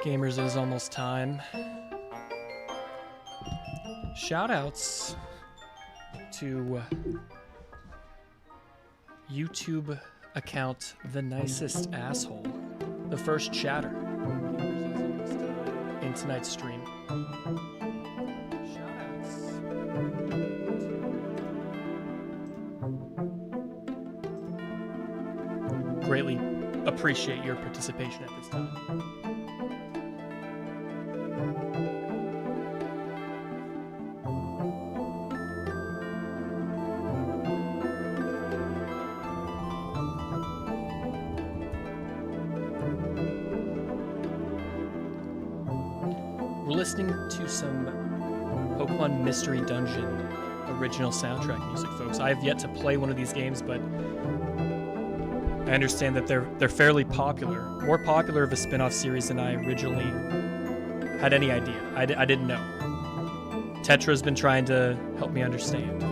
Gamers, it is almost time. Shoutouts to YouTube account The Nicest Asshole, the first chatter in tonight's stream. Shoutouts. Greatly appreciate your participation at this time. We're listening to some Pokemon Mystery Dungeon original soundtrack music, folks. I have yet to play one of these games, but I understand that they're fairly popular. More popular of a spin-off series than I originally had any idea. I didn't know. Tetra's been trying to help me understand.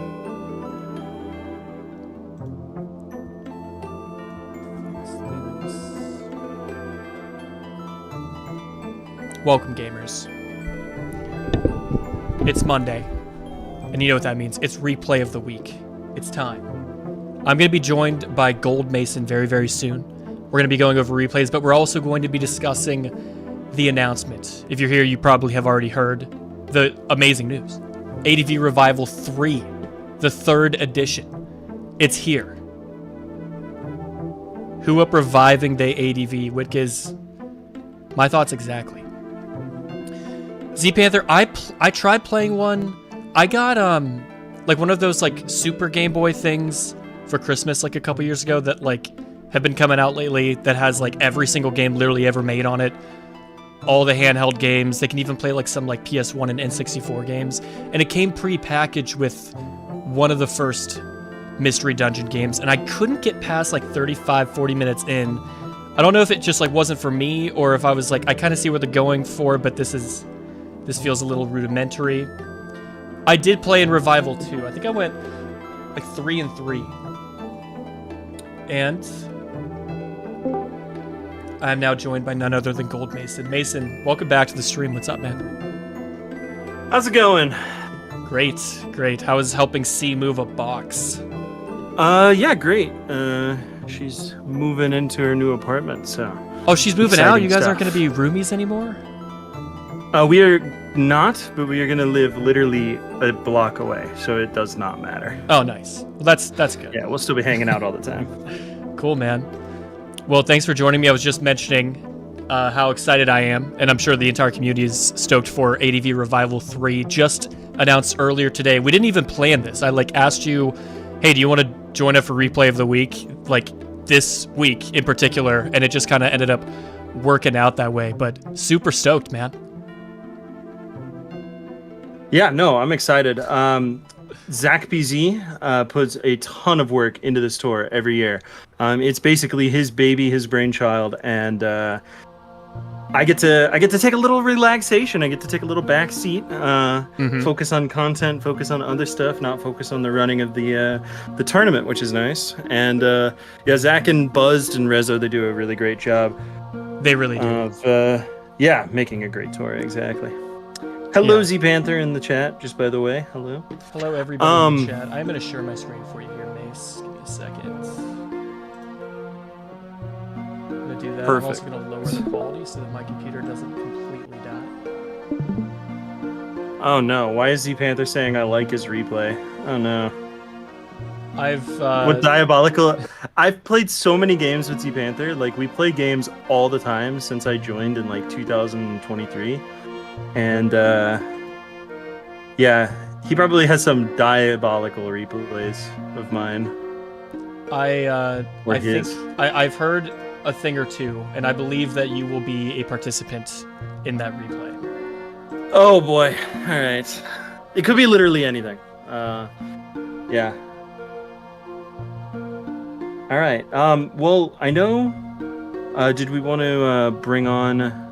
Welcome, gamers. It's Monday, and you know what that means. It's replay of the week. It's time. I'm going to be joined by Gold Mason very, very soon. We're going to be going over replays, but we're also going to be discussing the announcement. If you're here, you probably have already heard the amazing news. ADV Revival 3, the 3rd edition. It's here. Who up reviving the ADV? Whitkiz, my thoughts exactly. Z-Panther, I tried playing one. I got like one of those like Super Game Boy things for Christmas like a couple years ago that like have been coming out lately that has like every single game literally ever made on it. All the handheld games. They can even play like some like PS1 and N64 games. And it came pre-packaged with one of the first Mystery Dungeon games, and I couldn't get past like 35-40 minutes in. I don't know if it just like wasn't for me or if I was like I kind of see what they're going for, but this feels a little rudimentary. I did play in Revival 2. I think I went like 3 and 3. And I am now joined by none other than Gold Mason. Mason, welcome back to the stream. What's up, man? How's it going? Great, great. How is helping C move a box? Yeah, great. She's moving into her new apartment, so. Oh, she's moving out? You guys stuff. aren't going to be roomies anymore? We are not, but we are going to live literally a block away, so it does not matter. Oh, nice. Well, that's good. Yeah, we'll still be hanging out all the time. Cool, man. Well, thanks for joining me. I was just mentioning how excited I am, and I'm sure the entire community is stoked for ADV Revival 3, just announced earlier today. We didn't even plan this. I like asked you, hey, do you want to join up for replay of the week? Like this week in particular, and it just kind of ended up working out that way, but super stoked, man. Yeah, no, I'm excited. Zach BZ puts a ton of work into this tour every year. It's basically his baby, his brainchild, and I get to take a little relaxation. I get to take a little back seat, focus on content, focus on other stuff, not focus on the running of the tournament, which is nice. And yeah, Zach and Buzzed and Rezo, they do a really great job. They really do. Of making a great tour, exactly. Hello, Yeah. Z-Panther in the chat, just by the way. Hello. Hello, everybody in the chat. I'm going to share my screen for you here, Mace. Give me a second. I'm going to do that. Perfect. I'm also going to lower the quality so that my computer doesn't completely die. Oh no, why is Z-Panther saying I like his replay? Oh no. What diabolical... I've played so many games with Z-Panther. Like, we play games all the time since I joined in like 2023. And yeah, he probably has some diabolical replays of mine. I've heard a thing or two, and I believe that you will be a participant in that replay. Oh boy. All right. It could be literally anything. Yeah. All right. Well, I know. Did we want to bring on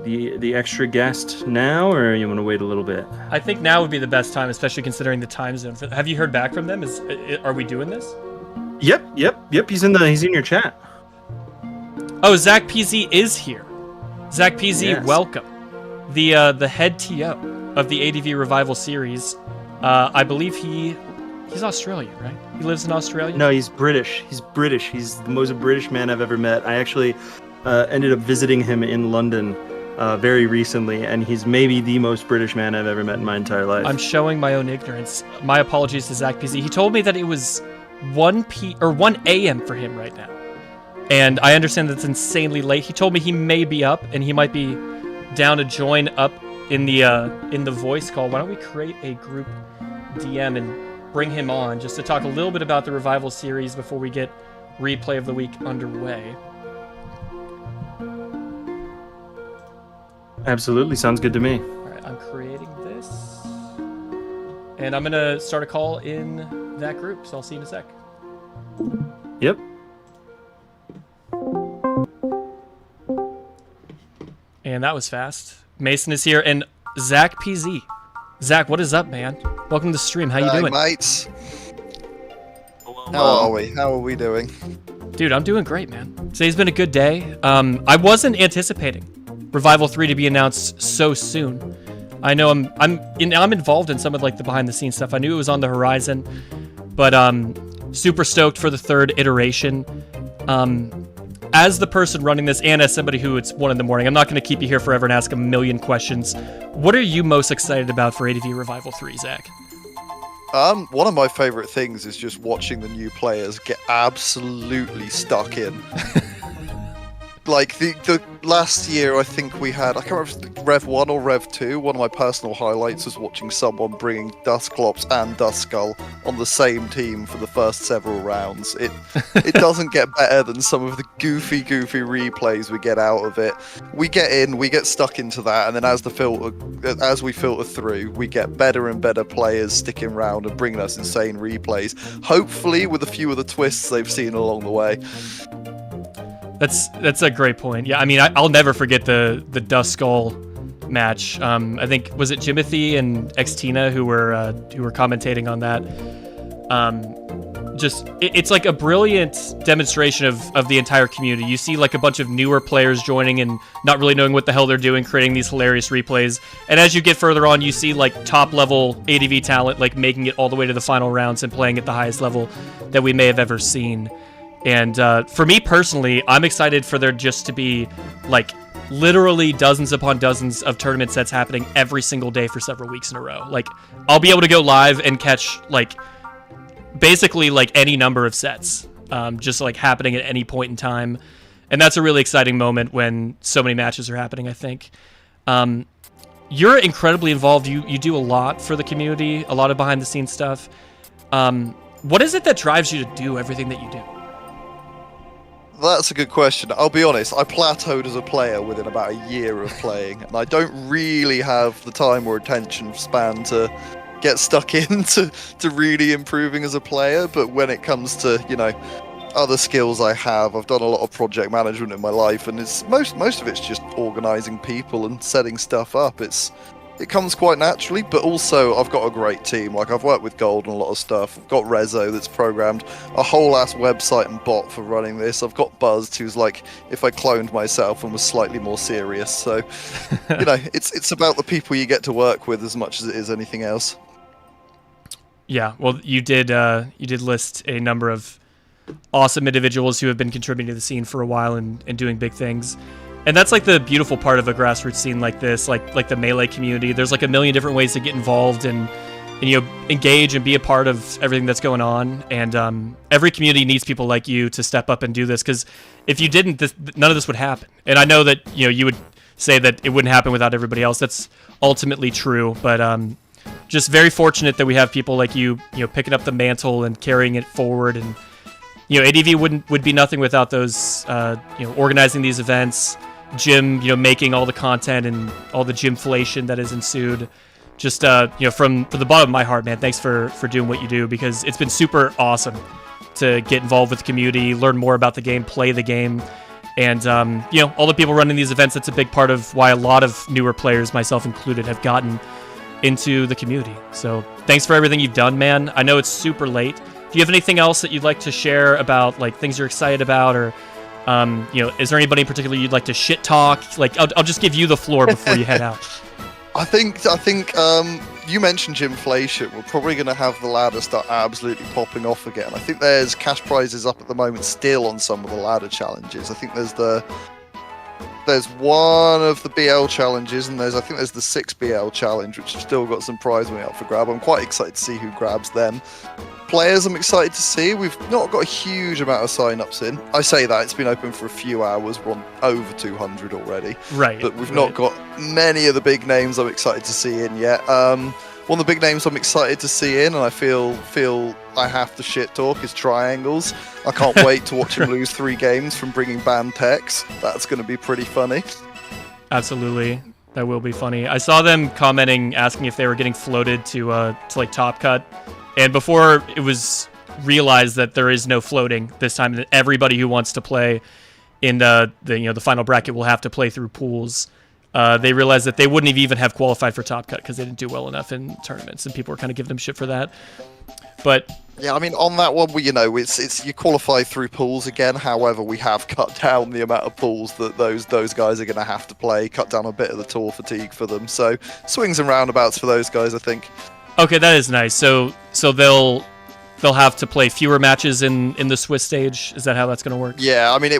the extra guest now, or you want to wait a little bit? I think now would be the best time, especially considering the time zone. Have you heard back from them? Are we doing this? Yep. He's in your chat. Oh, Zach PZ is here. Zach PZ, Yes. welcome. The head TO of the ADV Revival series. I believe he's Australian, right? He lives in Australia? No, he's British. He's British. He's the most British man I've ever met. I actually ended up visiting him in London very recently, and he's maybe the most British man I've ever met in my entire life. I'm showing my own ignorance. My apologies to Zach PZ. He told me that it was 1 a.m. for him right now. And I understand that's insanely late. He told me he may be up and he might be down to join up in the voice call. Why don't we create a group DM and bring him on just to talk a little bit about the Revival series before we get Replay of the Week underway. Absolutely, sounds good to me. All right, I'm creating this. And I'm going to start a call in that group, so I'll see you in a sec. Yep. And that was fast. Mason is here, and Zach PZ. Zach, what is up, man? Welcome to the stream. How you doing? Mates. How are we doing? Dude, I'm doing great, man. Today's been a good day. I wasn't anticipating Revival 3 to be announced so soon. I know I'm involved in some of like the behind the scenes stuff. I knew it was on the horizon, but super stoked for the third iteration. As the person running this and as somebody who it's 1 a.m, I'm not going to keep you here forever and ask a million questions. What are you most excited about for ADV Revival 3, Zach? One of my favorite things is just watching the new players get absolutely stuck in. Like the last year, I think we had, I can't remember if it was Rev 1 or Rev 2, one of my personal highlights was watching someone bringing Dusclops and Duskull on the same team for the first several rounds. It doesn't get better than some of the goofy replays we get out of it. We get in, we get stuck into that, and then as we filter through, we get better and better players sticking around and bringing us insane replays, hopefully with a few of the twists they've seen along the way. That's a great point. Yeah, I mean, I'll never forget the Duskull match. I think was it Jimothy and Xtina who were commentating on that. It's like a brilliant demonstration of the entire community. You see like a bunch of newer players joining and not really knowing what the hell they're doing, creating these hilarious replays. And as you get further on, you see like top level ADV talent like making it all the way to the final rounds and playing at the highest level that we may have ever seen. And for me personally, I'm excited for there just to be like literally dozens upon dozens of tournament sets happening every single day for several weeks in a row. Like I'll be able to go live and catch like basically like any number of sets just like happening at any point in time. And that's a really exciting moment when so many matches are happening, I think. You're incredibly involved. You do a lot for the community, a lot of behind the scenes stuff. What is it that drives you to do everything that you do? That's a good question. I'll be honest, I plateaued as a player within about a year of playing, and I don't really have the time or attention span to get stuck into really improving as a player. But when it comes to, other skills I have, I've done a lot of project management in my life, and it's most of it's just organizing people and setting stuff up. It comes quite naturally, but also I've got a great team. Like I've worked with Gold on a lot of stuff. I've got Rezo that's programmed a whole ass website and bot for running this. I've got Buzzed who's like if I cloned myself and was slightly more serious. So, it's about the people you get to work with as much as it is anything else. Yeah, well, you did list a number of awesome individuals who have been contributing to the scene for a while and doing big things. And that's like the beautiful part of a grassroots scene like this, like the Melee community. There's like a million different ways to get involved and engage and be a part of everything that's going on. And every community needs people like you to step up and do this, because if you didn't, none of this would happen. And I know that you would say that it wouldn't happen without everybody else. That's ultimately true, but just very fortunate that we have people like you, picking up the mantle and carrying it forward. And ADV would be nothing without those, organizing these events. Jim, making all the content and all the Jimflation that has ensued. Just, from the bottom of my heart, man, thanks for doing what you do, because it's been super awesome to get involved with the community, learn more about the game, play the game. And, all the people running these events, that's a big part of why a lot of newer players, myself included, have gotten into the community. So thanks for everything you've done, man. I know it's super late. Do you have anything else that you'd like to share about, like, things you're excited about or Is there anybody in particular you'd like to shit talk? Like, I'll just give you the floor before you head out. I think you mentioned inflation. We're probably going to have the ladder start absolutely popping off again. I think there's cash prizes up at the moment still on some of the ladder challenges. I think there's one of the BL challenges, and I think there's the 6 BL challenge, which has still got some prize money up for grab. I'm quite excited to see who grabs them. Players I'm excited to see. We've not got a huge amount of sign-ups in. I say that, it's been open for a few hours. We're on over 200 already. Right. But we've not got many of the big names I'm excited to see in yet. One of the big names I'm excited to see in, and I feel I have to shit talk, is Triangles. I can't wait to watch him lose 3 games from bringing banned techs. That's going to be pretty funny. Absolutely. That will be funny. I saw them commenting, asking if they were getting floated to like Top Cut. And before it was realized that there is no floating this time, that everybody who wants to play in the final bracket will have to play through pools. They realized that they wouldn't even have qualified for Top Cut because they didn't do well enough in tournaments, and people were kind of giving them shit for that. But yeah, I mean, on that one, it's you qualify through pools again. However, we have cut down the amount of pools that those guys are going to have to play, cut down a bit of the tour fatigue for them. So swings and roundabouts for those guys, I think. Okay, that is nice. So they'll have to play fewer matches in the Swiss stage. Is that how that's going to work? Yeah, I mean,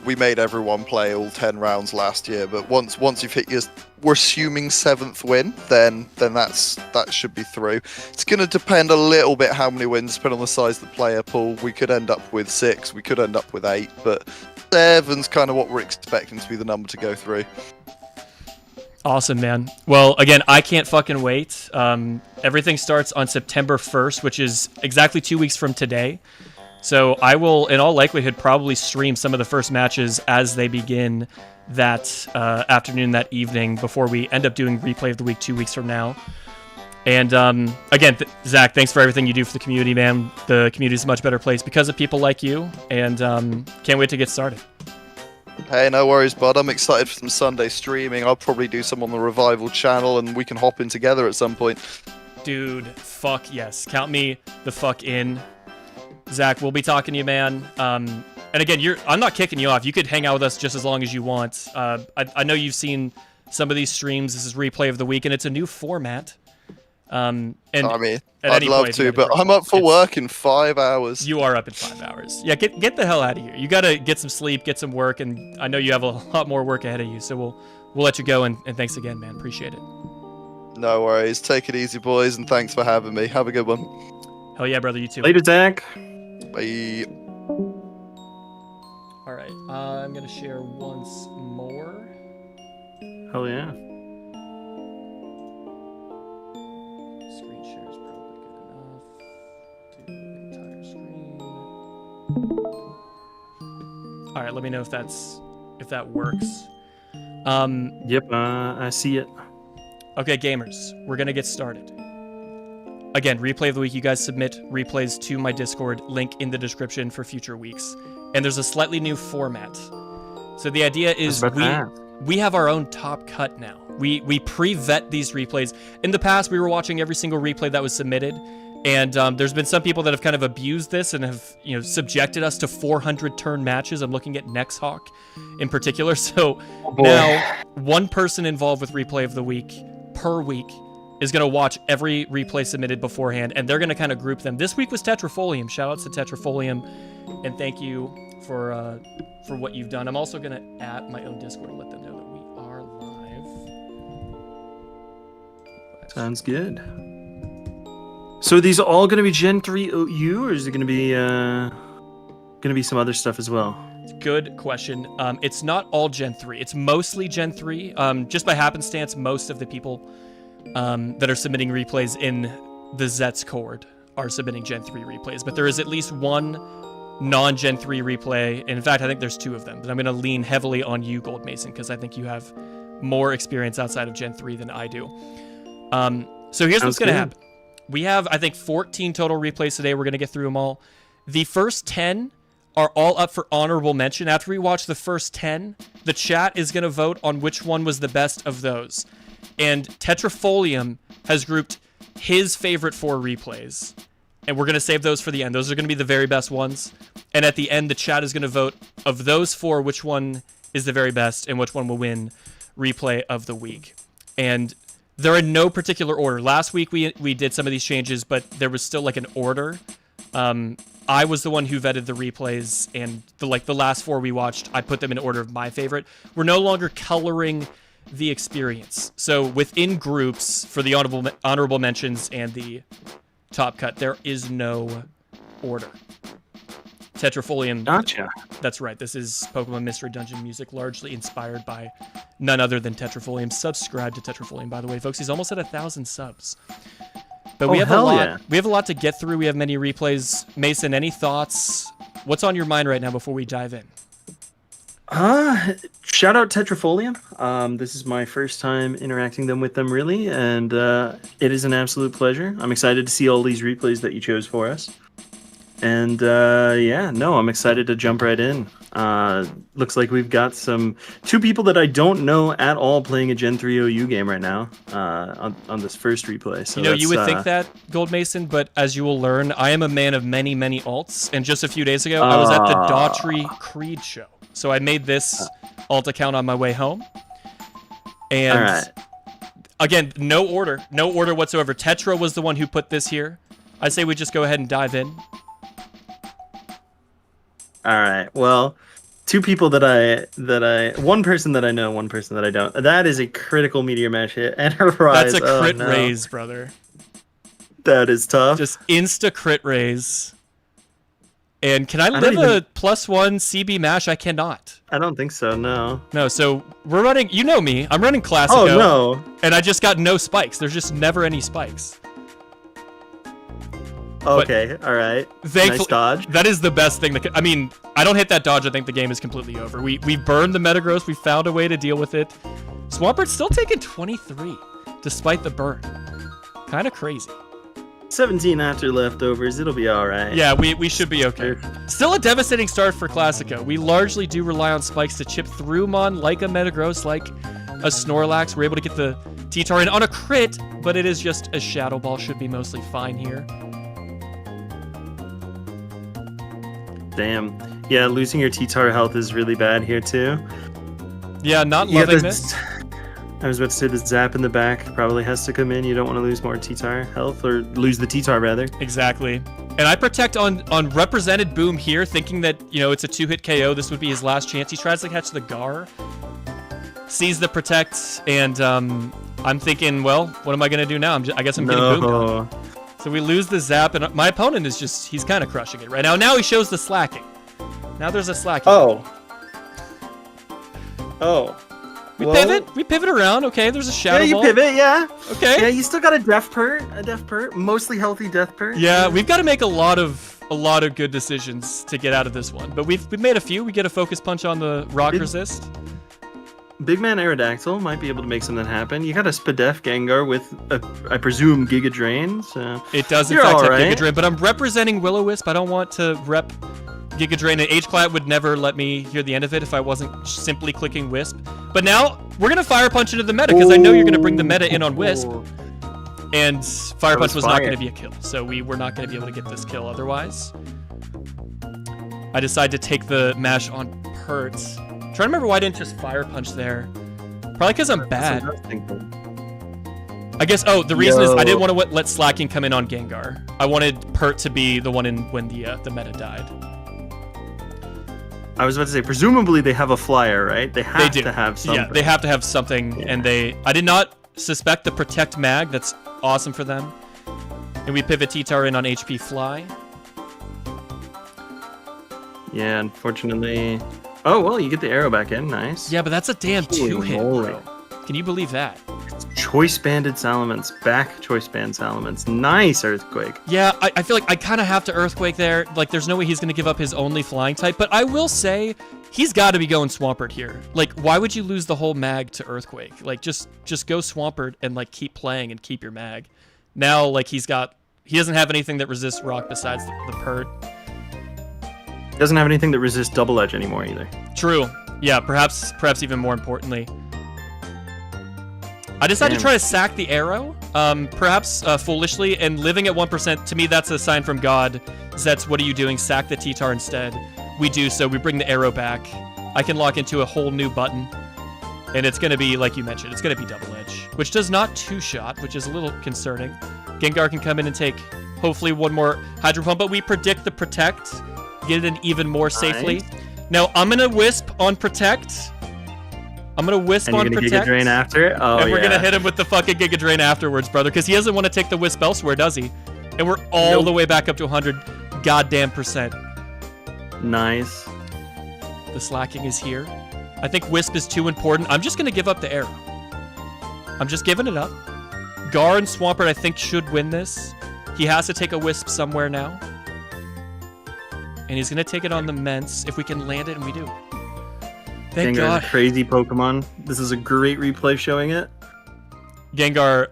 we made everyone play all 10 rounds last year, but once you've hit we're assuming 7th win, then that should be through. It's going to depend a little bit how many wins, depending on the size of the player pool. We could end up with 6, we could end up with 8, but 7's kind of what we're expecting to be the number to go through. Awesome, man. Well, again, I can't fucking wait. Everything starts on September 1st, which is exactly 2 weeks from today. So I will, in all likelihood, probably stream some of the first matches as they begin that afternoon, that evening, before we end up doing Replay of the Week 2 weeks from now. And again, Zach, thanks for everything you do for the community, man. The community is a much better place because of people like you, and can't wait to get started. Hey, no worries, bud. I'm excited for some Sunday streaming. I'll probably do some on the Revival channel, and we can hop in together at some point. Dude, fuck yes. Count me the fuck in. Zach, we'll be talking to you, man. And again, I'm not kicking you off. You could hang out with us just as long as you want. I know you've seen some of these streams. This is Replay of the Week, and it's a new format. And I mean, I'd love point, to, but I'm up for work in 5 hours. You are up in 5 hours. Yeah, get the hell out of here. You gotta get some sleep, get some work, and I know you have a lot more work ahead of you. So we'll let you go, and thanks again, man. Appreciate it. No worries. Take it easy, boys, and thanks for having me. Have a good one. Hell yeah, brother. You too. Later, Zach. Bye. All right. I'm gonna share once more. Hell yeah. All right, let me know if that works. Yep, I see it. Okay, gamers, we're gonna get started. Again, Replay of the Week, you guys submit replays to my Discord, link in the description for future weeks. And there's a slightly new format. So the idea is we have our own top cut now. We pre-vet these replays. In the past, we were watching every single replay that was submitted. And there's been some people that have kind of abused this and have, subjected us to 400 turn matches. I'm looking at Nexhawk in particular. So now, one person involved with Replay of the Week per week is going to watch every replay submitted beforehand, and they're going to kind of group them. This week was Tetrafolium. Shout outs to Tetrafolium, and thank you for what you've done. I'm also going to add my own Discord and let them know that we are live. Sounds good. So are these all going to be Gen 3 OU, or is it going to be some other stuff as well? Good question. It's not all Gen 3. It's mostly Gen 3. Just by happenstance, most of the people that are submitting replays in the Zets Cord are submitting Gen 3 replays. But there is at least one non-Gen 3 replay. And in fact, I think there's 2 of them. But I'm going to lean heavily on you, Gold Mason, because I think you have more experience outside of Gen 3 than I do. So here's what's going to happen. We have, I think, 14 total replays today. We're going to get through them all. The first 10 are all up for honorable mention. After we watch the first 10, the chat is going to vote on which one was the best of those. And Tetrafolium has grouped his favorite 4 replays. And we're going to save those for the end. Those are going to be the very best ones. And at the end, the chat is going to vote of those 4, which one is the very best and which one will win replay of the week. And they're in no particular order. Last week we did some of these changes, but there was still like an order. I was the one who vetted the replays, and the last 4 we watched, I put them in order of my favorite. We're no longer coloring the experience. So within groups for the honorable mentions and the top cut, there is no order. Tetrafolium. Gotcha. That's right. This is Pokemon Mystery Dungeon music, largely inspired by none other than Tetrafolium. Subscribe to Tetrafolium, by the way, folks. He's almost at 1,000 subs. But we have a lot. Yeah. We have a lot to get through. We have many replays. Mason, any thoughts? What's on your mind right now before we dive in? Shout out Tetrafolium. This is my first time interacting with them really, and it is an absolute pleasure. I'm excited to see all these replays that you chose for us. And I'm excited to jump right in. Looks like we've got 2 people that I don't know at all playing a Gen 3 OU game right now on this first replay. So you would think that, Gold Mason, but as you will learn, I am a man of many, many alts. And just a few days ago, I was at the Daughtry Creed show. So I made this alt account on my way home. And all right. Again, no order whatsoever. Tetra was the one who put this here. I say we just go ahead and dive in. All right. Well, 2 people one person that I know, one person that I don't. That is a critical Meteor Mash hit and a rise. That's a crit raise, brother. That is tough. Just insta crit raise. And can I live a +1 CB mash? I cannot. I don't think so. No. No. So we're running. You know me. I'm running Classico. Oh no. And I just got no spikes. There's just never any spikes. Okay, all right. Nice dodge. That is the best thing. I mean, I don't hit that dodge. I think the game is completely over. We burned the Metagross. We found a way to deal with it. Swampert's still taking 23, despite the burn. Kind of crazy. 17 after leftovers. It'll be all right. Yeah, we should be okay. Still a devastating start for Classico. We largely do rely on spikes to chip through Mon, like a Metagross, like a Snorlax. We're able to get the T-Tar in on a crit, but it is just a Shadow Ball. Should be mostly fine here. Damn. Yeah, losing your T-Tar health is really bad here too. Yeah, not loving this. I was about to say the zap in the back probably has to come in. You don't want to lose more T-Tar health, or lose the T-Tar rather. Exactly. And I protect on Represented Boom here, thinking that, it's a 2-hit KO. This would be his last chance. He tries to catch the Gar, sees the protect, and I'm thinking, well, what am I going to do now? I guess I'm getting Boom gone. So we lose the zap, and my opponent is he's kind of crushing it right now. Now he shows the slacking. Now there's a slacking. We pivot around. Okay, there's a Shadow Ball. Pivot, yeah. Okay. Yeah, you still got a Death Pert, mostly healthy Death Pert. Yeah, we've got to make a lot of good decisions to get out of this one, but we've made a few. We get a Focus Punch on the Rock Resist. Big Man Aerodactyl might be able to make something happen. You got a Spadef Gengar with, I presume, Giga Drain. So it does, in fact, have Giga Drain, but I'm representing Will-O-Wisp. I don't want to rep Giga Drain, and H-Clat would never let me hear the end of it if I wasn't simply clicking Wisp. But now, we're going to Fire Punch into the meta, because I know you're going to bring the meta in on Wisp. And Fire Punch was not going to be a kill, so we were not going to be able to get this kill otherwise. I decide to take the mash on Pert. I'm trying to remember why I didn't just Fire Punch there. Probably because I'm bad. I guess, the reason is I didn't want to let Slacking come in on Gengar. I wanted Pert to be the one when the meta died. I was about to say, presumably they have a flyer, right? They have to have something. Yeah, they have to have something, and I did not suspect the Protect Mag. That's awesome for them. And we pivot T-Tar in on HP Fly. Yeah, unfortunately. Oh, well, you get the arrow back in. Nice. Yeah, but that's a damn 2-hit, bro. Can you believe that? Choice Banded Salamence. Back Choice Band Salamence. Nice Earthquake. Yeah, I feel like I kind of have to Earthquake there. Like, there's no way he's going to give up his only flying type. But I will say, he's got to be going Swampert here. Like, why would you lose the whole mag to Earthquake? Like, just go Swampert and, like, keep playing and keep your mag. Now, like, he doesn't have anything that resists rock besides the Pert. Doesn't have anything that resists Double Edge anymore either. True. Yeah, perhaps even more importantly. I decided to try to sack the arrow, perhaps foolishly, and living at 1%, to me that's a sign from God Zets, what are you doing? Sack the T-Tar instead. We do so. We bring the arrow back. I can lock into a whole new button. And it's going to be, like you mentioned, it's going to be double edge, which does not two-shot, which is a little concerning. Gengar can come in and take, hopefully, one more Hydro Pump, but we predict the Protect, get it in even more safely. Nice. Now, I'm going to Wisp on Protect. I'm going to Wisp on Protect. Giga Drain after? Oh, and we're going to hit him with the fucking Giga Drain afterwards, brother, because he doesn't want to take the Wisp elsewhere, does he? And we're all the way back up to 100 goddamn percent. Nice. The slacking is here. I think Wisp is too important. I'm just going to give up the arrow. I'm just giving it up. Gar and Swampert, I think, should win this. He has to take a Wisp somewhere now. And he's going to take it on the Mence if we can land it, and we do. Thank Gengar's God. a crazy Pokemon. This is a great replay showing it. Gengar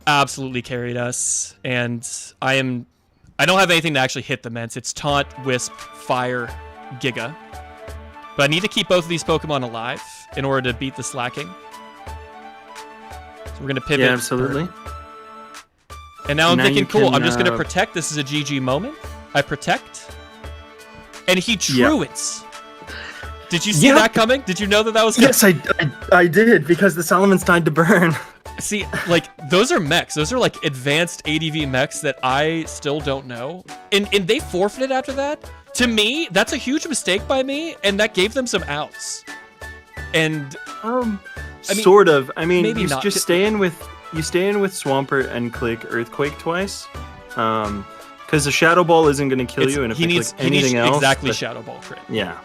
absolutely carried us, and I don't have anything to actually hit the Mence. It's Taunt, Wisp, Fire, Giga. But I need to keep both of these Pokemon alive in order to beat the slacking. So we're going to pivot. Yeah, absolutely. And now I'm thinking, cool, can, I'm just going to protect. This is a GG moment. I protect. And he truants. Did you see that coming? Did you know that was coming? Yes, I did, because the Salamence died to burn. See, like, those are mechs. Those are, like, advanced ADV mechs that I still don't know. And they forfeited after that? To me, that's a huge mistake by me, and that gave them some outs. And I mean, sort of. I mean, maybe you not. just stay in with Swampert and click Earthquake twice. Because the Shadow Ball isn't going to kill you, and if he you needs click anything else, exactly Shadow Ball crit. Yeah.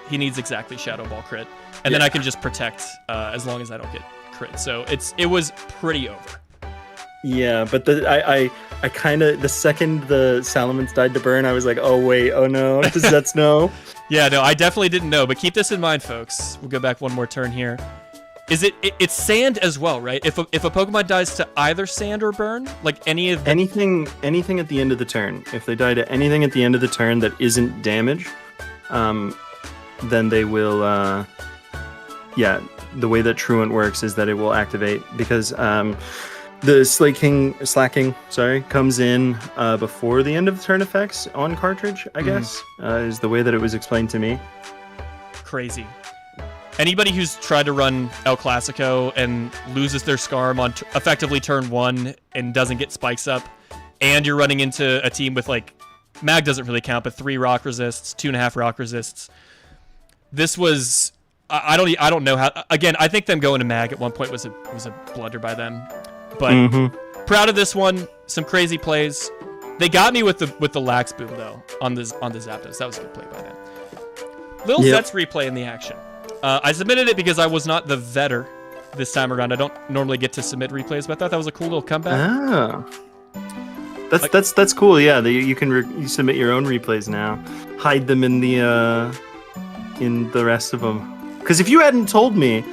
He needs exactly Shadow Ball crit, and then I can just protect as long as I don't get crit. So it was pretty over. Yeah, but I kind of, the second the Salamence died to burn, I was like, oh wait, oh no, does Zets know? Yeah, no, I definitely didn't know, but keep this in mind, folks. We'll go back one more turn here. It's sand as well, right? If a Pokemon dies to either sand or burn, like anything at the end of the turn, if they die to anything at the end of the turn that isn't damage, then they will. The way that Truant works is that it will activate because the slacking comes in before the end of the turn effects on cartridge. I guess is the way that it was explained to me. Crazy. Anybody who's tried to run El Clasico and loses their Scarm on effectively turn 1 and doesn't get spikes up, and you're running into a team with, like, Mag doesn't really count, but 3 rock resists, 2.5 rock resists. This was I don't know how. Again, I think them going to Mag at one point was a blunder by them, but proud of this one. Some crazy plays. They got me with the Lax Boom though on the Zapdos. That was a good play by them. Little Zets replay in the action. I submitted it because I was not the vetter this time around. I don't normally get to submit replays, but I thought that was a cool little comeback. Ah. That's cool. Yeah, you can you submit your own replays now. Hide them in the rest of them. Because if you hadn't told me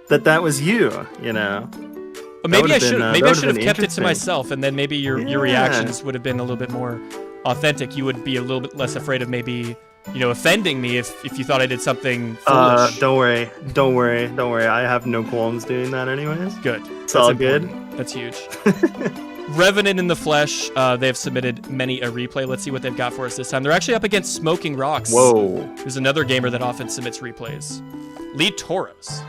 that was you, maybe I should. Maybe I should have kept it to myself, and then maybe your reactions would have been a little bit more authentic. You would be a little bit less afraid of maybe offending me if you thought I did something foolish. Don't worry. I have no qualms doing that anyways. Good. It's all good. That's huge. Revenant in the Flesh, they have submitted many a replay. Let's see what they've got for us this time. They're actually up against Smoking Rocks. Whoa. There's another gamer that often submits replays. Lead Tauros.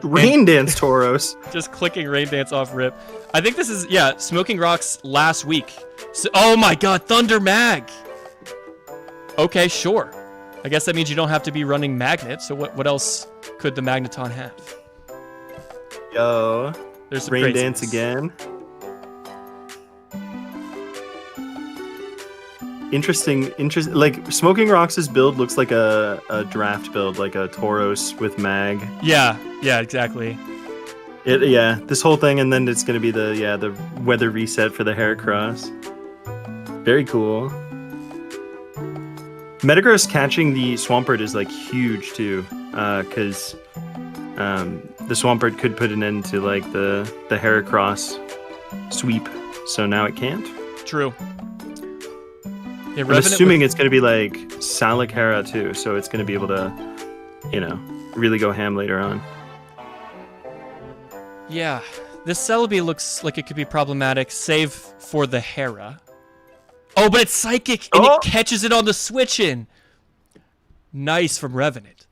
Rain Dance Tauros. Just clicking Rain Dance off rip. I think this is, Smoking Rocks last week. So, oh my god, Thunder Mag! Okay, sure. I guess that means you don't have to be running Magnet, so what else could the Magneton have? Yo. There's some Rain craziness. Dance again. Interesting. Like, Smoking Rocks' build looks like a draft build, like a Tauros with Mag. Yeah, exactly. This whole thing, and then it's gonna be the weather reset for the Heracross. Very cool. Metagross catching the Swampert is like huge too, because the Swampert could put an end to like the Heracross sweep, so now it can't. True. Yeah, I'm assuming it's going to be like Salic Hera too, so it's going to be able to, really go ham later on. Yeah, this Celebi looks like it could be problematic, save for the Hera. Oh, but it's psychic, and Oh! it catches it on the switch in. Nice from Revenant.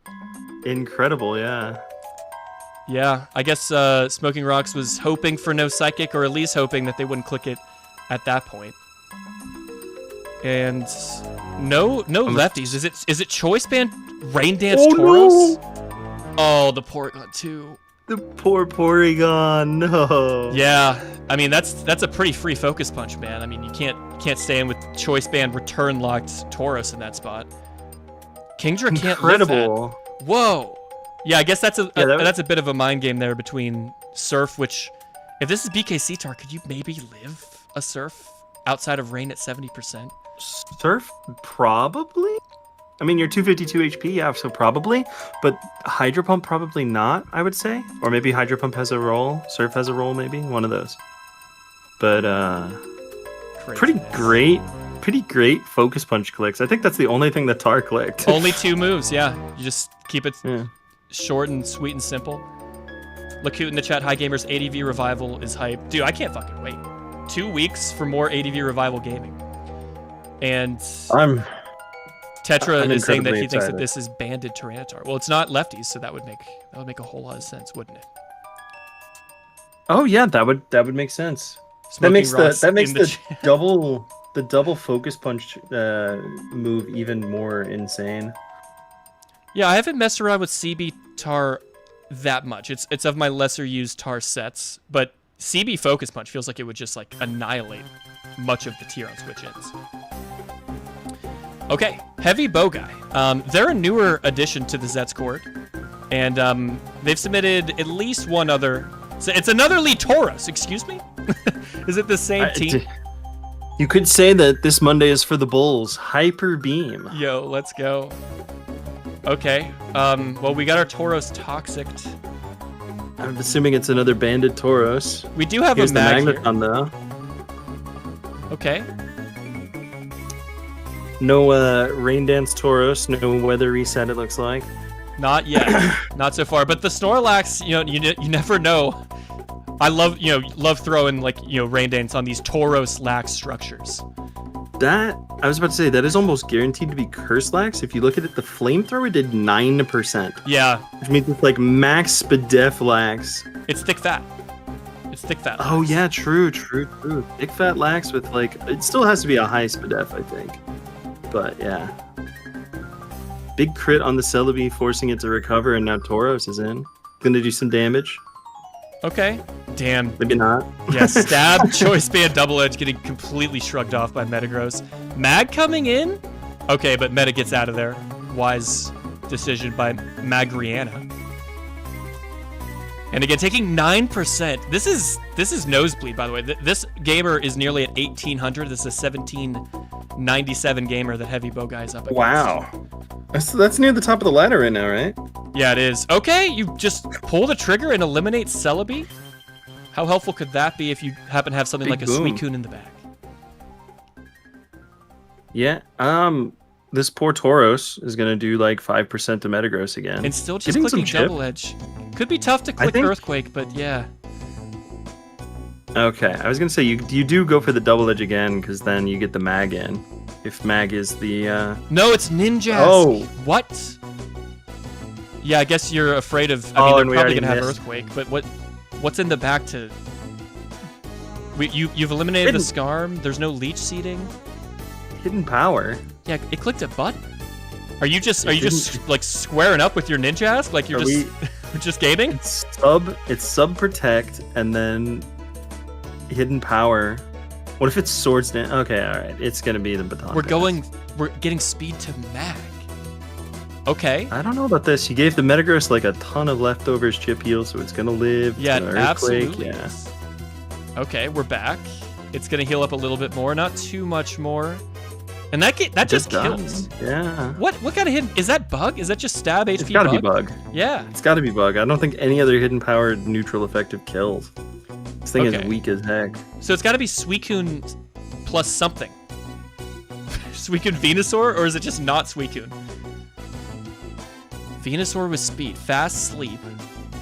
Incredible, yeah. Yeah, I guess Smoking Rocks was hoping for no psychic, or at least hoping that they wouldn't click it at that point. And no lefties. Is it Choice Band Rain Dance Tauros? No! Oh, the Porygon 2. The poor Porygon, no. Yeah, I mean that's a pretty free focus punch, man. I mean you can't stay in with Choice Band return locked Tauros in that spot. Kingdra can't live Incredible. that. Whoa. Yeah, I guess that's a bit of a mind game there between Surf, which if this is BK Tar, could you maybe live a Surf outside of Rain at 70%? Surf, probably? I mean, you're 252 HP, yeah, so probably. But Hydro Pump, probably not, I would say. Or maybe Hydro Pump has a role, Surf has a role, maybe. One of those. But, pretty great Focus Punch clicks. I think that's the only thing that Tar clicked. Only 2 moves, yeah. You just keep it short and sweet and simple. Lakut in the chat, hi gamers, ADV Revival is hype. Dude, I can't fucking wait. 2 weeks for more ADV Revival gaming. And Tetra is saying that he thinks that this is banded Tyranitar. Well, it's not lefties, so that would make a whole lot of sense, wouldn't it? Oh yeah, that would make sense. Smoking that makes Ross the double Focus Punch move even more insane. Yeah, I haven't messed around with CB Tar that much. It's of my lesser used Tar sets, but CB Focus Punch feels like it would just like annihilate much of the tier on switch-ins. Okay, Heavy Bow Guy. They're a newer addition to the Zets court, and they've submitted at least one other. So it's another Lee Tauros. Excuse me. Is it the same team? You could say that this Monday is for the Bulls. Hyper Beam. Yo, let's go. Okay. Well, we got our Tauros Toxic. I'm assuming it's another banded Tauros. We do have Here's a mag the here. Magneton, though. Okay. No Rain Dance Tauros, no weather reset, it looks like. Not yet. Not so far. But the Snorlax, you never know. I love throwing Rain Dance on these Tauros lax structures. That, I was about to say, that is almost guaranteed to be Curse Lax. If you look at it, the Flamethrower did 9%. Yeah. Which means it's like max Spadef Lax. It's thick fat. It's thick fat. Oh yeah, true. Thick fat Lax with it still has to be a high Spadef, I think. But yeah. Big crit on the Celebi, forcing it to recover, and now Tauros is in. Gonna do some damage. Okay. Damn. Maybe not. Yeah, stab, Choice Band, Double Edge getting completely shrugged off by Metagross. Mag coming in? Okay, but Meta gets out of there. Wise decision by Magriana. And again, taking 9%. This is Nosebleed, by the way. This gamer is nearly at 1,800. This is a 1,797 gamer that Heavy Bow Guy's up against. Wow. That's near the top of the ladder right now, right? Yeah, it is. Okay, you just pull the trigger and eliminate Celebi? How helpful could that be if you happen to have something like a Suicune in the back? Yeah. This poor Tauros is gonna do like 5% to Metagross again. And still just clicking Double Edge. Could be tough to click Earthquake, but yeah. Okay, I was gonna say you do go for the Double Edge again because then you get the Mag in. If Mag is the No, it's Ninjask. Oh. What? Yeah, I guess you're afraid of. I mean, they're probably gonna have missed. Earthquake, but what's in the back to? You've eliminated the Scarm. There's no Leech seeding. Hidden Power. Yeah, it clicked a button. Are you just like squaring up with your Ninjask? Like you're just gaming? It's sub protect and then hidden power. What if it's swords down? Okay, all right. It's gonna be the baton. We're getting speed to Mag. Okay. I don't know about this. You gave the Metagross like a ton of leftovers chip heal, so it's gonna live. Yeah, Earthquake. absolutely. Yeah. Okay, we're back. It's gonna heal up a little bit more, not too much more. And that just kills. Yeah. What kind of hidden is that? Bug? Is that just stab HP? It's gotta be bug. Yeah. It's gotta be bug. I don't think any other hidden power neutral effective kills. This thing is weak as heck. So it's gotta be Suicune plus something. Suicune Venusaur, or is it just not Suicune? Venusaur with speed, fast sleep.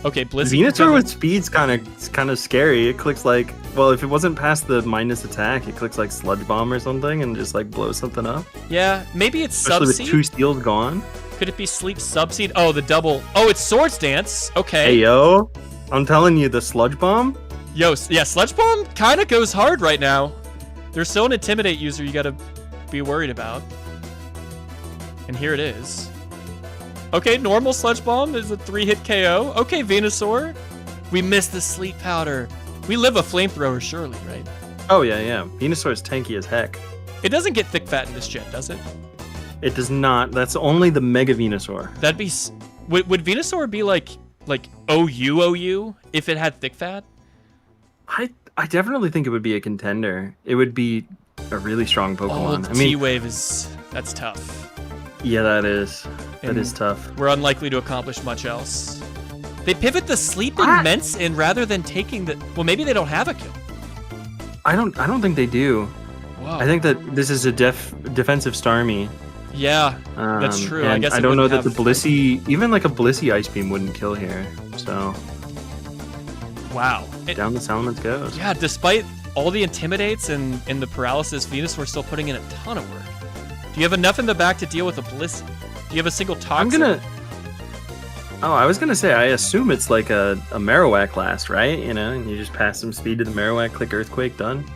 Okay, Blissey. Venusaur with speed's kind of scary. It clicks like well, if it wasn't past the minus attack, it clicks like Sludge Bomb or something and just like blows something up. Yeah, maybe it's Especially Subseed. with 2 steals gone. Could it be Sleep Subseed? Oh, the double. Oh, it's Swords Dance. Okay. Hey, yo. I'm telling you, the Sludge Bomb? Yo, yeah, Sludge Bomb kind of goes hard right now. There's still an Intimidate user you gotta be worried about. And here it is. Okay, normal Sludge Bomb is a 3-hit KO. Okay, Venusaur. We missed the Sleep Powder. We live a Flamethrower, surely, right? Oh, yeah. Venusaur is tanky as heck. It doesn't get Thick Fat in this gen, does it? It does not. That's only the Mega Venusaur. That'd be... Would Venusaur be like OU if it had Thick Fat? I definitely think it would be a contender. It would be a really strong Pokemon. Oh, T-Wave is... That's tough. Yeah, that is. That is tough. We're unlikely to accomplish much else. They pivot the Sleeping Ments in rather than taking the... Well, maybe they don't have a kill. I don't think they do. Whoa. I think that this is a defensive Starmie. Yeah, that's true. I guess I don't know that the Blissey, even like a Blissey Ice Beam wouldn't kill here. So wow, down the Salamence goes. Yeah, despite all the Intimidates and the paralysis, Venusaur's still putting in a ton of work. Do you have enough in the back to deal with a Blissey? Do you have a single Toxic? I was gonna say, I assume it's like a Marowak last, right? You know, and you just pass some speed to the Marowak, click Earthquake, done.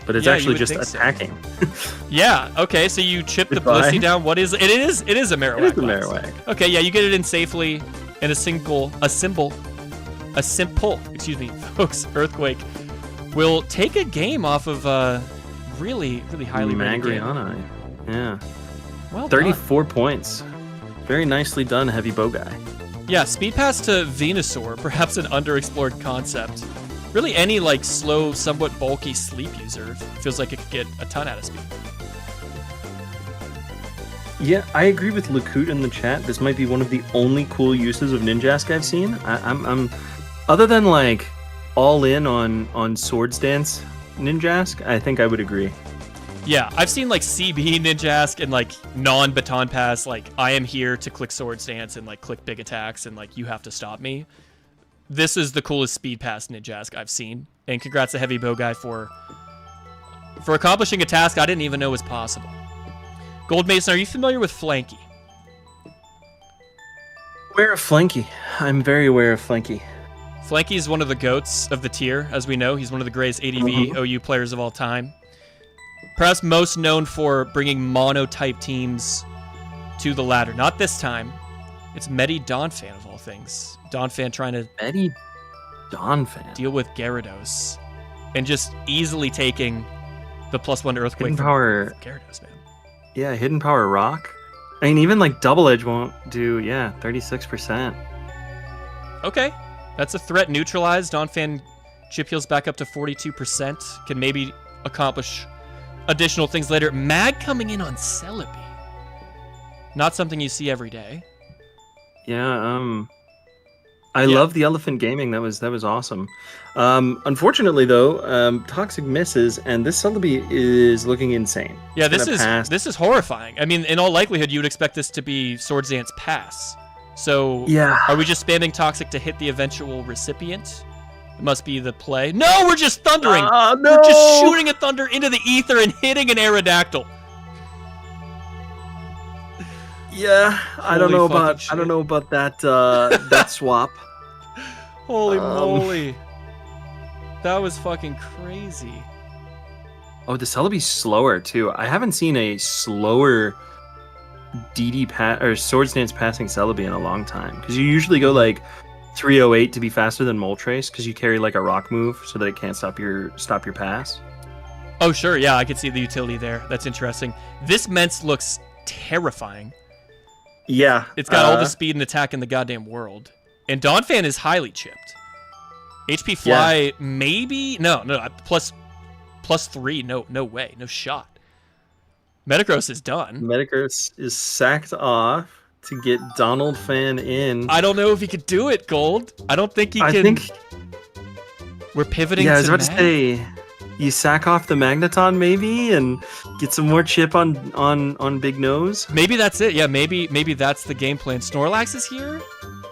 But it's actually just attacking. So. Yeah. Okay. So you chip the Blissey down. What is it? It is a Marowak. It is a Marowak. Okay. Yeah. You get it in safely, and a simple, folks. Earthquake will take a game off of really highly rated game. Magriana. Yeah. Well, 34 points. Very nicely done, Heavy Bow Guy. Yeah. Speed Pass to Venusaur, perhaps an underexplored concept. Really, any like slow, somewhat bulky sleep user feels like it could get a ton out of speed. Yeah, I agree with Lakut in the chat. This might be one of the only cool uses of Ninjask I've seen. I'm other than like all in on Swords Dance Ninjask, I think I would agree. Yeah, I've seen like CB Ninjask and like non-baton pass, like I am here to click Swords Dance and like click big attacks and like you have to stop me. This is the coolest speed pass Ninjask I've seen, and congrats to Heavy Bow Guy for accomplishing a task I didn't even know was possible. Gold Mason, are you familiar with Flanky? Aware of Flanky. I'm very aware of Flanky. Flanky is one of the GOATs of the tier, as we know. He's one of the greatest ADV OU players of all time. Perhaps most known for bringing mono-type teams to the ladder. Not this time. It's Medi Donphan of all things. Donphan trying to deal with Gyarados and just easily taking the +1 Earthquake Hidden Power Gyarados, man. Yeah, Hidden Power Rock. I mean, even like Double Edge won't do, 36%. Okay, that's a threat neutralized. Donphan chip heals back up to 42%. Can maybe accomplish additional things later. Mag coming in on Celebi. Not something you see every day. Yeah, I love the Elephant Gaming. That was awesome. Unfortunately, though, Toxic misses, and this Celebi is looking insane. Yeah, this is horrifying. I mean, in all likelihood, you would expect this to be Swords Dance Pass. So, are we just spamming Toxic to hit the eventual recipient? It must be the play. No, we're just thundering. No! We're just shooting a thunder into the ether and hitting an Aerodactyl. Yeah, I don't know about that that swap. Holy moly. That was fucking crazy. Oh, the Celebi's slower too. I haven't seen a slower Swords Dance passing Celebi in a long time. Because you usually go like 308 to be faster than Moltres because you carry like a rock move so that it can't stop your pass. Oh sure, yeah, I can see the utility there. That's interesting. This Mence looks terrifying. Yeah. It's got all the speed and attack in the goddamn world. And Donphan is highly chipped. HP Fly, maybe? No, +3. No way. No shot. Metagross is done. Metagross is sacked off to get Donald Fan in. I don't know if he could do it, Gold. I don't think he can. I think... We're pivoting I was about to say, you sack off the Magneton maybe and get some more chip on Big Nose. Maybe that's it. Yeah, maybe that's the game plan. Snorlax is here.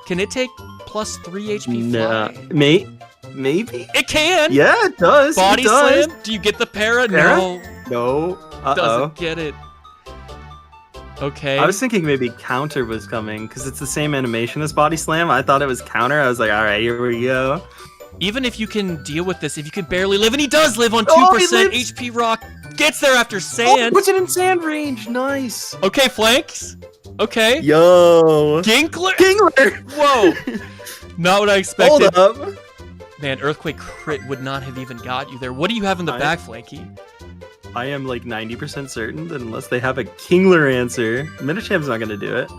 Can it take +3 HP Fly? Mate, Maybe? It can. Yeah, it does. Body it does. slam. Do you get the para? Para? No. No. Doesn't get it. Okay. I was thinking maybe counter was coming because it's the same animation as body slam. I thought it was counter. I was like, all right, here we go. Even if you can deal with this, if you can barely live, and he does live on 2% Oh, he lives. HP Rock, gets there after Oh, sand. puts it in sand range. Nice. Okay, flanks. Okay. Yo. Ginkler. Kingler. Whoa. Not what I expected. Hold up. Man, Earthquake crit would not have even got you there. What do you have in the back, Flanky? I am like 90% certain that unless they have a Kingler answer, Minichamp's not going to do it.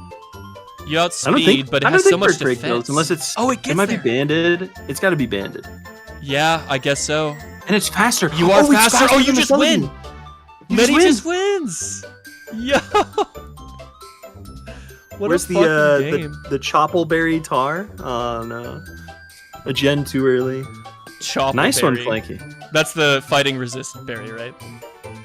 You outspeed, but it I don't has so think much Bird Break defense. goes, unless it's. Oh, it gets It might there. be banded. It's got to be banded. Yeah, I guess so. And it's faster. You are it's faster. Oh, you than the just Sullivan. win. You Then just he win. just wins. Yo. What Where's a fucking game. the Choppleberry Tar? Oh no. A gen too early. Chopper Nice one, berry. Flanky. That's the fighting resist berry, right?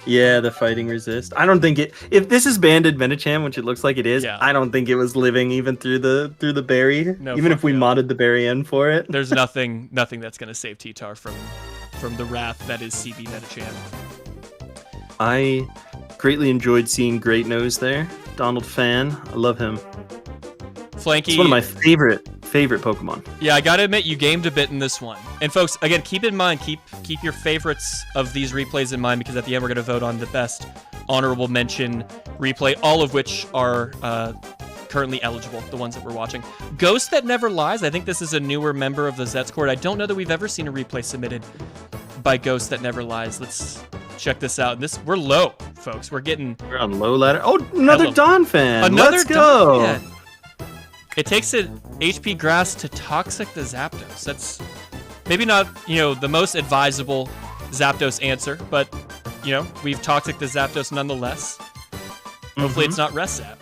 Yeah, the fighting resist. I don't think it. If this is banded Medicham, which it looks like it is, Yeah. I don't think it was living even through the berry. No, even fuck if we no. modded the berry in for it. There's nothing that's gonna save T-Tar from the wrath that is CB Metachan. I greatly enjoyed seeing Great Nose there. Donald fan. I love him. Flanky. It's one of my favorite Pokemon. Yeah, I gotta admit, you gamed a bit in this one. And folks, again, keep in mind, keep your favorites of these replays in mind, because at the end we're gonna vote on the best honorable mention replay, all of which are currently eligible, the ones that we're watching. Ghost That Never Lies, I think this is a newer member of the Zets Court. I don't know that we've ever seen a replay submitted by Ghost That Never Lies. Let's check this out. We're low, folks. We're We're on low ladder. Oh, another Hello. Dawn fan. Another Let's go. Dawn fan. It takes an HP Grass to Toxic the Zapdos. That's maybe not, the most advisable Zapdos answer, but, we've Toxic the Zapdos nonetheless. Hopefully it's not Rest Zap.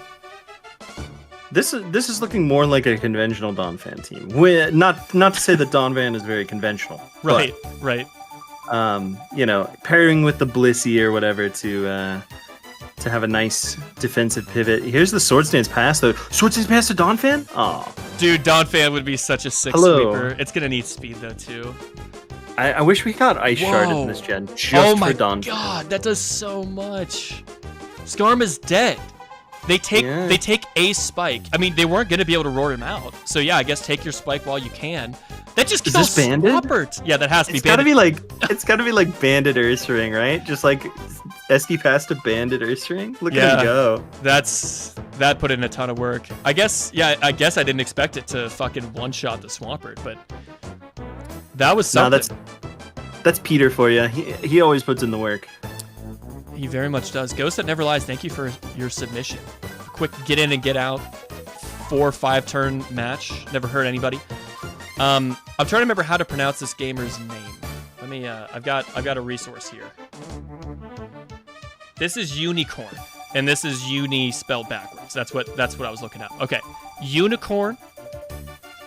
This is looking more like a conventional Dawn fan team. Not to say that Dawn fan is very conventional. Right. Pairing with the Blissey or whatever to have a nice defensive pivot. Here's the Swords Dance pass, though. Swords Dance pass to Dawn fan? Oh. Dude, Dawn fan would be such a sick Hello. sweeper. It's gonna need speed though too. I wish we got Ice Sharded Whoa. in this gen just Oh my for Dawn. god, that does so much. Skarm is dead. They take a spike. I mean, they weren't gonna be able to roar him out. So yeah, I guess take your spike while you can. That just Is kills this banded? Swampert. Yeah, that has to be It's gotta banded. it's gotta be like banded Ursaring, right? Just like Esky pass to banded Ursaring. Look Yeah. at him go. That put in a ton of work. I guess I didn't expect it to fucking one-shot the Swampert, but that was No, something. that's Peter for you. He always puts in the work. He very much does. Ghost That Never Lies, thank you for your submission. Quick get in and get out, 4 or 5 turn match. Never hurt anybody. I'm trying to remember how to pronounce this gamer's name. Let me. I've got a resource here. This is Unicorn, and this is Uni spelled backwards. That's what I was looking at. Okay, Unicorn.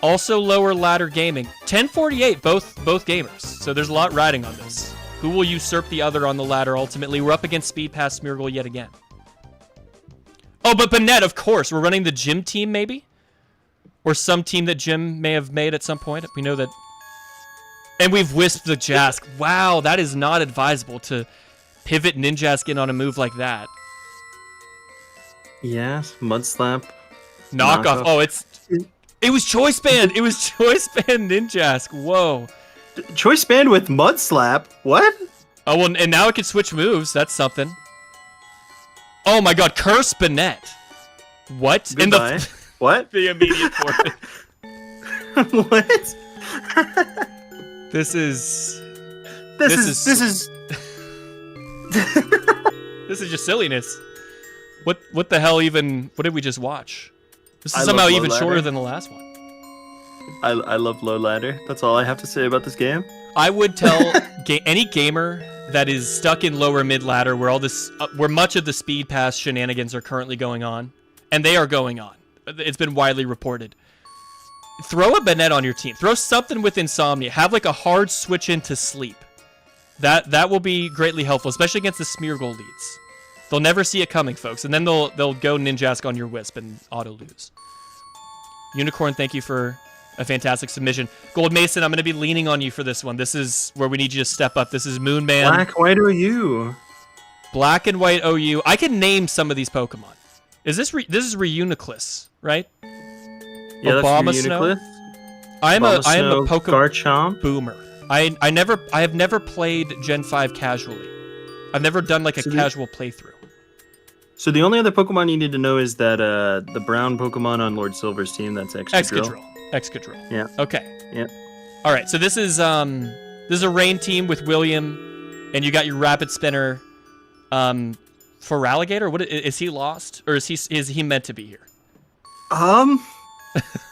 Also lower ladder gaming. 1048, both gamers. So there's a lot riding on this. Who will usurp the other on the ladder ultimately? We're up against Speed Pass Smeargle yet again. Oh, but Bennett, of course. We're running the gym team, maybe? Or some team that Jim may have made at some point. We know that. And we've Wisped the Jask. Wow, that is not advisable to pivot Ninjask in on a move like that. Yes, Mud Slap. Knockoff. Oh, it was Choice Band. It was Choice Band Ninjask. Whoa. Choice Band with Mud Slap? What? Oh, well, and now it can switch moves. That's something. Oh my god, Curse Bennett. What? Goodbye. What? The immediate forfeit. What? This is This just silliness. What the hell even? What did we just watch? This I is love somehow low even ladder. shorter than the last one. I love low ladder. That's all I have to say about this game. I would tell any gamer that is stuck in lower mid ladder where where much of the speed pass shenanigans are currently going on, and they are going on. It's been widely reported. Throw a Bennett on your team. Throw something with Insomnia. Have like a hard switch into sleep. That will be greatly helpful, especially against the Smeargle leads. They'll never see it coming, folks, and then they'll go Ninjask on your Wisp and auto lose. Unicorn, thank you for a fantastic submission. Gold Mason, I'm going to be leaning on you for this one. This is where we need you to step up. This is Moon Man. Black, white, OU. Black and white OU. I can name some of these Pokemon. Is this this is Reuniclus, right? Yeah, Obama that's Snow. Reuniclus. I am a Snow, Pokemon Garchomp. boomer. I have never played Gen 5 casually. I've never done like a casual playthrough. So the only other Pokemon you need to know is that the brown Pokemon on Lord Silver's team, that's Excadrill. Excadrill. Yeah. Okay. Yeah. All right. So this is a rain team with William, and you got your Rapid Spinner. For Alligator, what is he lost, or is he meant to be here?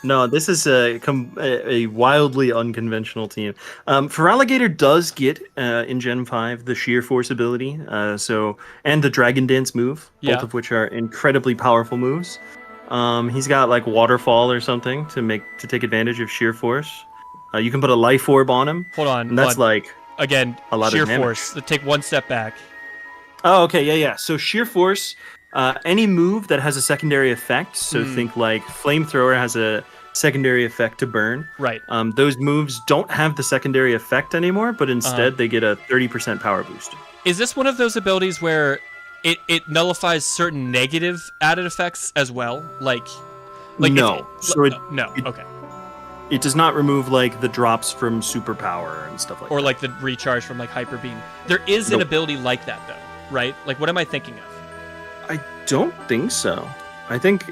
No, this is a wildly unconventional team. Feraligatr does get in Gen 5 the Sheer Force ability, and the Dragon Dance move, both of which are incredibly powerful moves. He's got like Waterfall or something to take advantage of Sheer Force. You can put a Life Orb on him. Hold on, and that's like again a lot Sheer of damage. Force. Take one step back. Oh, okay, yeah. So Sheer Force. Any move that has a secondary effect, so think like Flamethrower has a secondary effect to burn. Right. Those moves don't have the secondary effect anymore, but instead they get a 30% power boost. Is this one of those abilities where it nullifies certain negative added effects as well? Like no. No. Okay. It does not remove like the drops from superpower and stuff like that. Or like the recharge from like Hyper Beam. There is an ability like that though, right? Like what am I thinking of? I don't think so. I think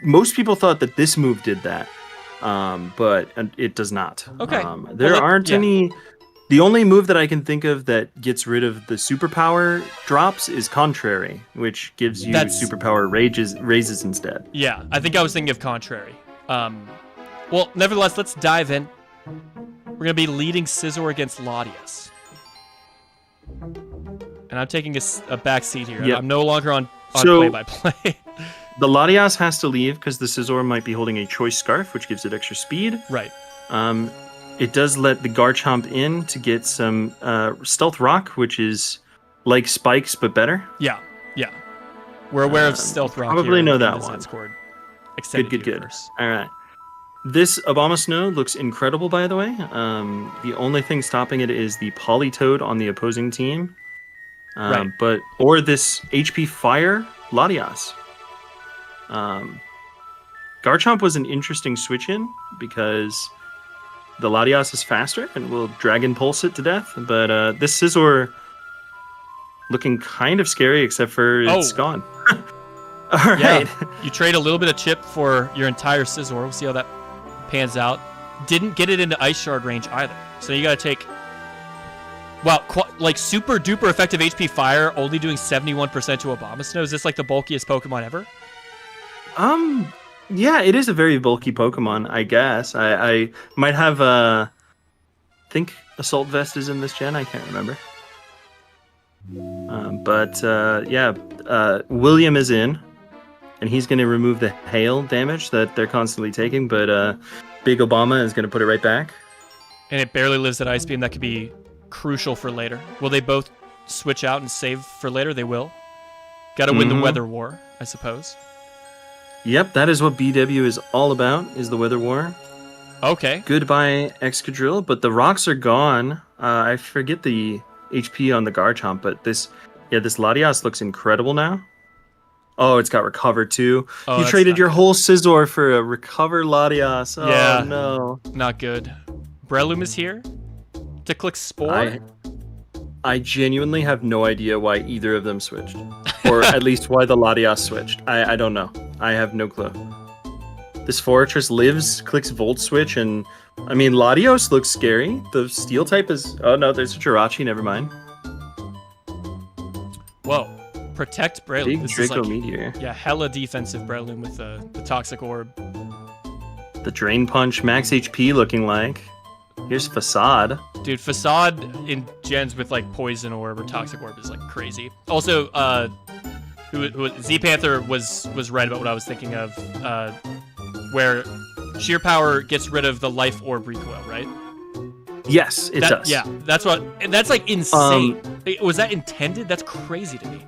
most people thought that this move did that, but it does not. Okay. There aren't any. The only move that I can think of that gets rid of the superpower drops is Contrary, which gives you superpower raises instead. Yeah, I think I was thinking of Contrary. Well, nevertheless, let's dive in. We're going to be leading Scizor against Latias. And I'm taking a back seat here. Yep. I'm no longer on play-by-play. The Latias has to leave because the Scizor might be holding a Choice Scarf, which gives it extra speed. Right. It does let the Garchomp in to get some Stealth Rock, which is like Spikes, but better. Yeah. We're aware of Stealth Rock. Probably know that one. Good. All right. This Abomasnow looks incredible, by the way. The only thing stopping it is the Politoed on the opposing team. Right. Or this HP Fire Latias. Garchomp was an interesting switch in because the Latias is faster and will Dragon Pulse it to death. But this Scizor looking kind of scary, except for it's gone. All right. Yeah. You trade a little bit of chip for your entire Scizor. We'll see how that pans out. Didn't get it into Ice Shard range either. So you got to take... Wow, like super duper effective HP Fire, only doing 71% to Abomasnow. Is this like the bulkiest Pokemon ever? Yeah, it is a very bulky Pokemon, I guess. I might have I think Assault Vest is in this gen, I can't remember. William is in, and he's going to remove the hail damage that they're constantly taking, but Big Obama is going to put it right back. And it barely lives at Ice Beam. That could be crucial for later. Will they both switch out and save for later? They will. Got to win the Weather War, I suppose. Yep, that is what BW is all about, is the Weather War. Okay. Goodbye, Excadrill, but the rocks are gone. I forget the HP on the Garchomp, but this Latias looks incredible now. Oh, it's got Recover too. You traded your whole Scizor for a Recover Latias. Oh, yeah, no. Not good. Breloom is here to click Spore. I genuinely have no idea why either of them switched. Or at least why the Latias switched. I don't know. I have no clue. This Fortress lives, clicks Volt Switch, and I mean, Latios looks scary. The Steel type is... Oh no, there's a Jirachi, never mind. Whoa. Protect Breloom. Big this Draco is like, Meteor. Yeah, hella defensive Breloom with the Toxic Orb. The Drain Punch, max HP looking like. Here's Facade. Dude, Facade in gens with like Poison Orb or Toxic Orb is like crazy. Also, Z-Panther was right about what I was thinking of, where Sheer Power gets rid of the Life Orb recoil, right? Yes, it does. Yeah, that's like insane. Was that intended? That's crazy to me.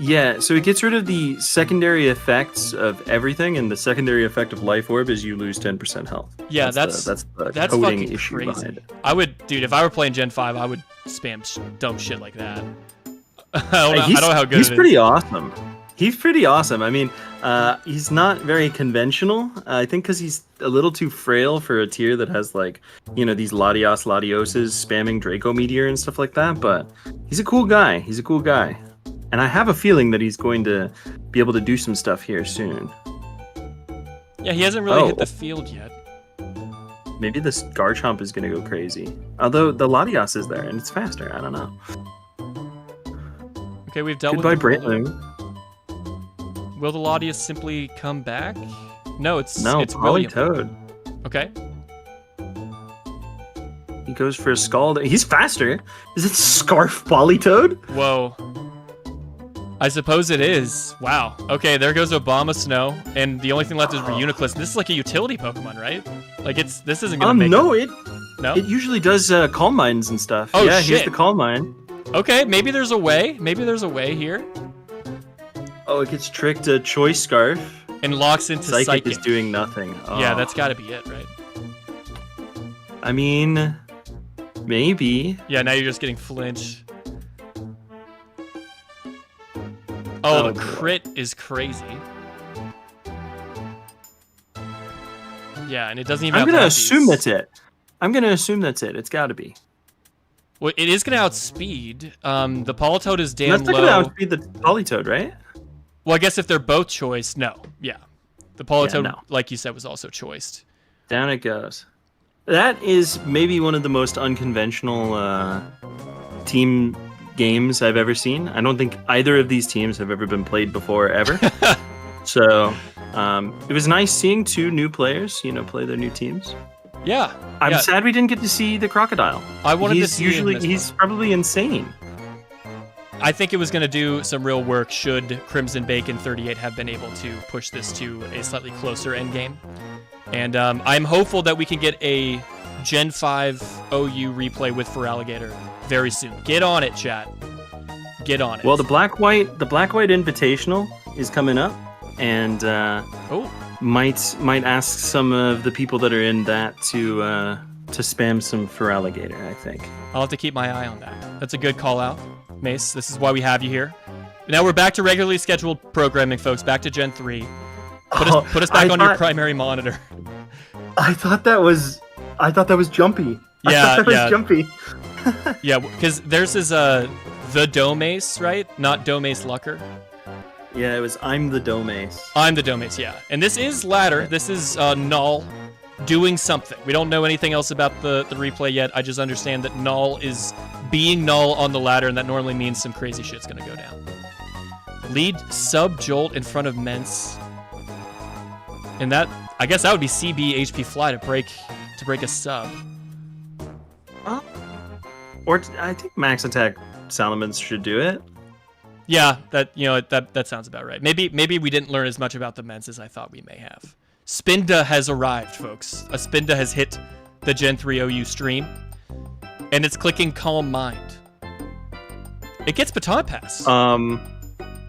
Yeah, so it gets rid of the secondary effects of everything, and the secondary effect of Life Orb is you lose 10% health. Yeah, that's the coding fucking issue crazy. behind it. I would, dude, if I were playing Gen 5, I would spam dumb shit like that. I don't know how good he's it is. pretty awesome. He's pretty awesome. I mean, he's not very conventional. I think because he's a little too frail for a tier that has like, you know, these Latioses spamming Draco Meteor and stuff like that. But he's a cool guy. He's a cool guy. And I have a feeling that he's going to be able to do some stuff here soon. Yeah, he hasn't really hit the field yet. Maybe this Garchomp is going to go crazy. Although the Latios is there and it's faster. I don't know. Okay, we've dealt Goodbye, with Breitling. Will the Latios simply come back? No, it's William. Politoed. Okay. He goes for a Scald. He's faster. Is it Scarf Politoed? Whoa. I suppose it is. Wow. Okay, there goes Obama Snow, and the only thing left is Reuniclus. This is like a utility Pokemon, right? Like this isn't gonna make no, it usually does Calm Minds and stuff. Oh, yeah, shit. Here's the Calm Mind. Okay, maybe there's a way. Maybe there's a way here. Oh, it gets tricked to Choice Scarf. And locks into Psychic. Is doing nothing. Oh. Yeah, that's gotta be it, right? I mean, maybe. Yeah, now you're just getting flinch. Oh, the crit is crazy. Yeah, and it doesn't even. I'm gonna assume that's it. It's gotta be. Well, it is gonna outspeed. The Politoed is damn That's low. not gonna outspeed the Politoed, right? Well, I guess if they're both choiced, no. Yeah. The Politoed, no. like you said, was also choiced. Down it goes. That is maybe one of the most unconventional team games I've ever seen. I don't think either of these teams have ever been played before, ever. So it was nice seeing two new players, play their new teams. Yeah. I'm sad we didn't get to see the Crocodile. I wanted to see he's probably insane. I think it was going to do some real work should Crimson Bacon 38 have been able to push this to a slightly closer endgame. And I'm hopeful that we can get a Gen 5 OU replay with Feraligatr very soon. Get on it, chat. Get on it. Well, the Black-White Invitational is coming up, and might ask some of the people that are in that to spam some Feraligatr, I think. I'll have to keep my eye on that. That's a good call out, Mace. This is why we have you here. Now we're back to regularly scheduled programming, folks. Back to Gen 3. Put us back on your primary monitor. I thought that was Jumpy. Yeah, was Jumpy. Yeah, because theirs is the Domace, right? Not Domace Lucker. Yeah, it was I'm the Domace. I'm the Domace, yeah. And this is ladder. This is Null doing something. We don't know anything else about the replay yet. I just understand that Null is being Null on the ladder, and that normally means some crazy shit's gonna go down. Lead sub Jolt in front of Mence. And that, I guess that would be CB HP Fly to break a sub. Or I think Max Attack Salamence should do it. Yeah, that sounds about right. Maybe we didn't learn as much about the Mence as I thought we may have. Spinda has arrived, folks. A Spinda has hit the Gen 3 OU stream, and it's clicking Calm Mind. It gets Baton Pass.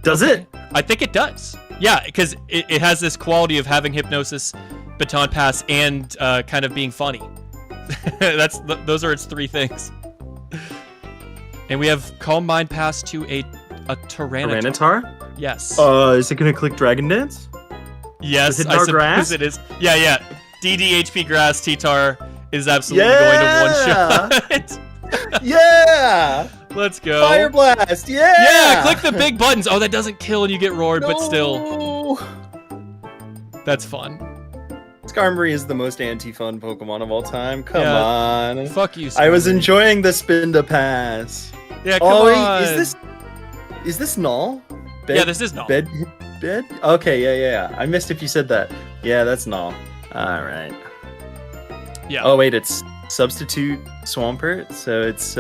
Does it? I think it does. Yeah, because it has this quality of having Hypnosis, Baton Pass, and kind of being funny. Those are its three things. And we have Calm Mind Pass to a Tyranitar. Yes. Is it gonna click Dragon Dance? Yes, I suppose grass? It is. Yeah. DDHP Grass T-Tar is absolutely going to one-shot. Yeah! Let's go. Fire Blast, yeah! Yeah, click the big buttons. Oh, that doesn't kill and you get roared, but still. That's fun. Skarmory is the most anti-fun Pokemon of all time. Come on. Fuck you, Skarmory. I was enjoying the Spinda Pass. Yeah, come on. Is this Null? Yeah, this is Null. Bed? Okay, yeah. I missed if you said that. Yeah, that's Null. Alright. Yeah. Oh, wait, it's Substitute Swampert, so it's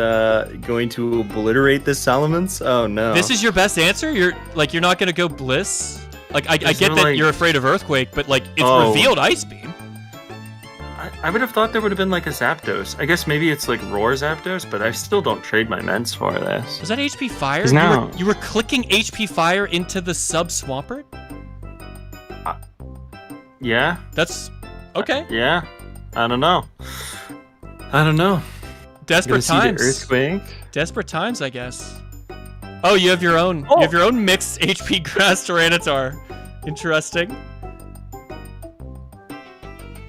going to obliterate this Salamence? Oh, no. This is your best answer? You're not going to go Bliss? Like, I get that you're afraid of Earthquake, but, it's revealed Ice Beam. I would have thought there would have been like a Zapdos. I guess maybe it's like Roar Zapdos, but I still don't trade my Ments for this. Was that HP Fire? Now You were clicking HP Fire into the sub Swampert? Yeah. That's okay. Yeah. I don't know. Desperate times. The Earthquake. Desperate times, I guess. Oh, you have your own. You have your own mixed HP Grass Tyranitar. Interesting.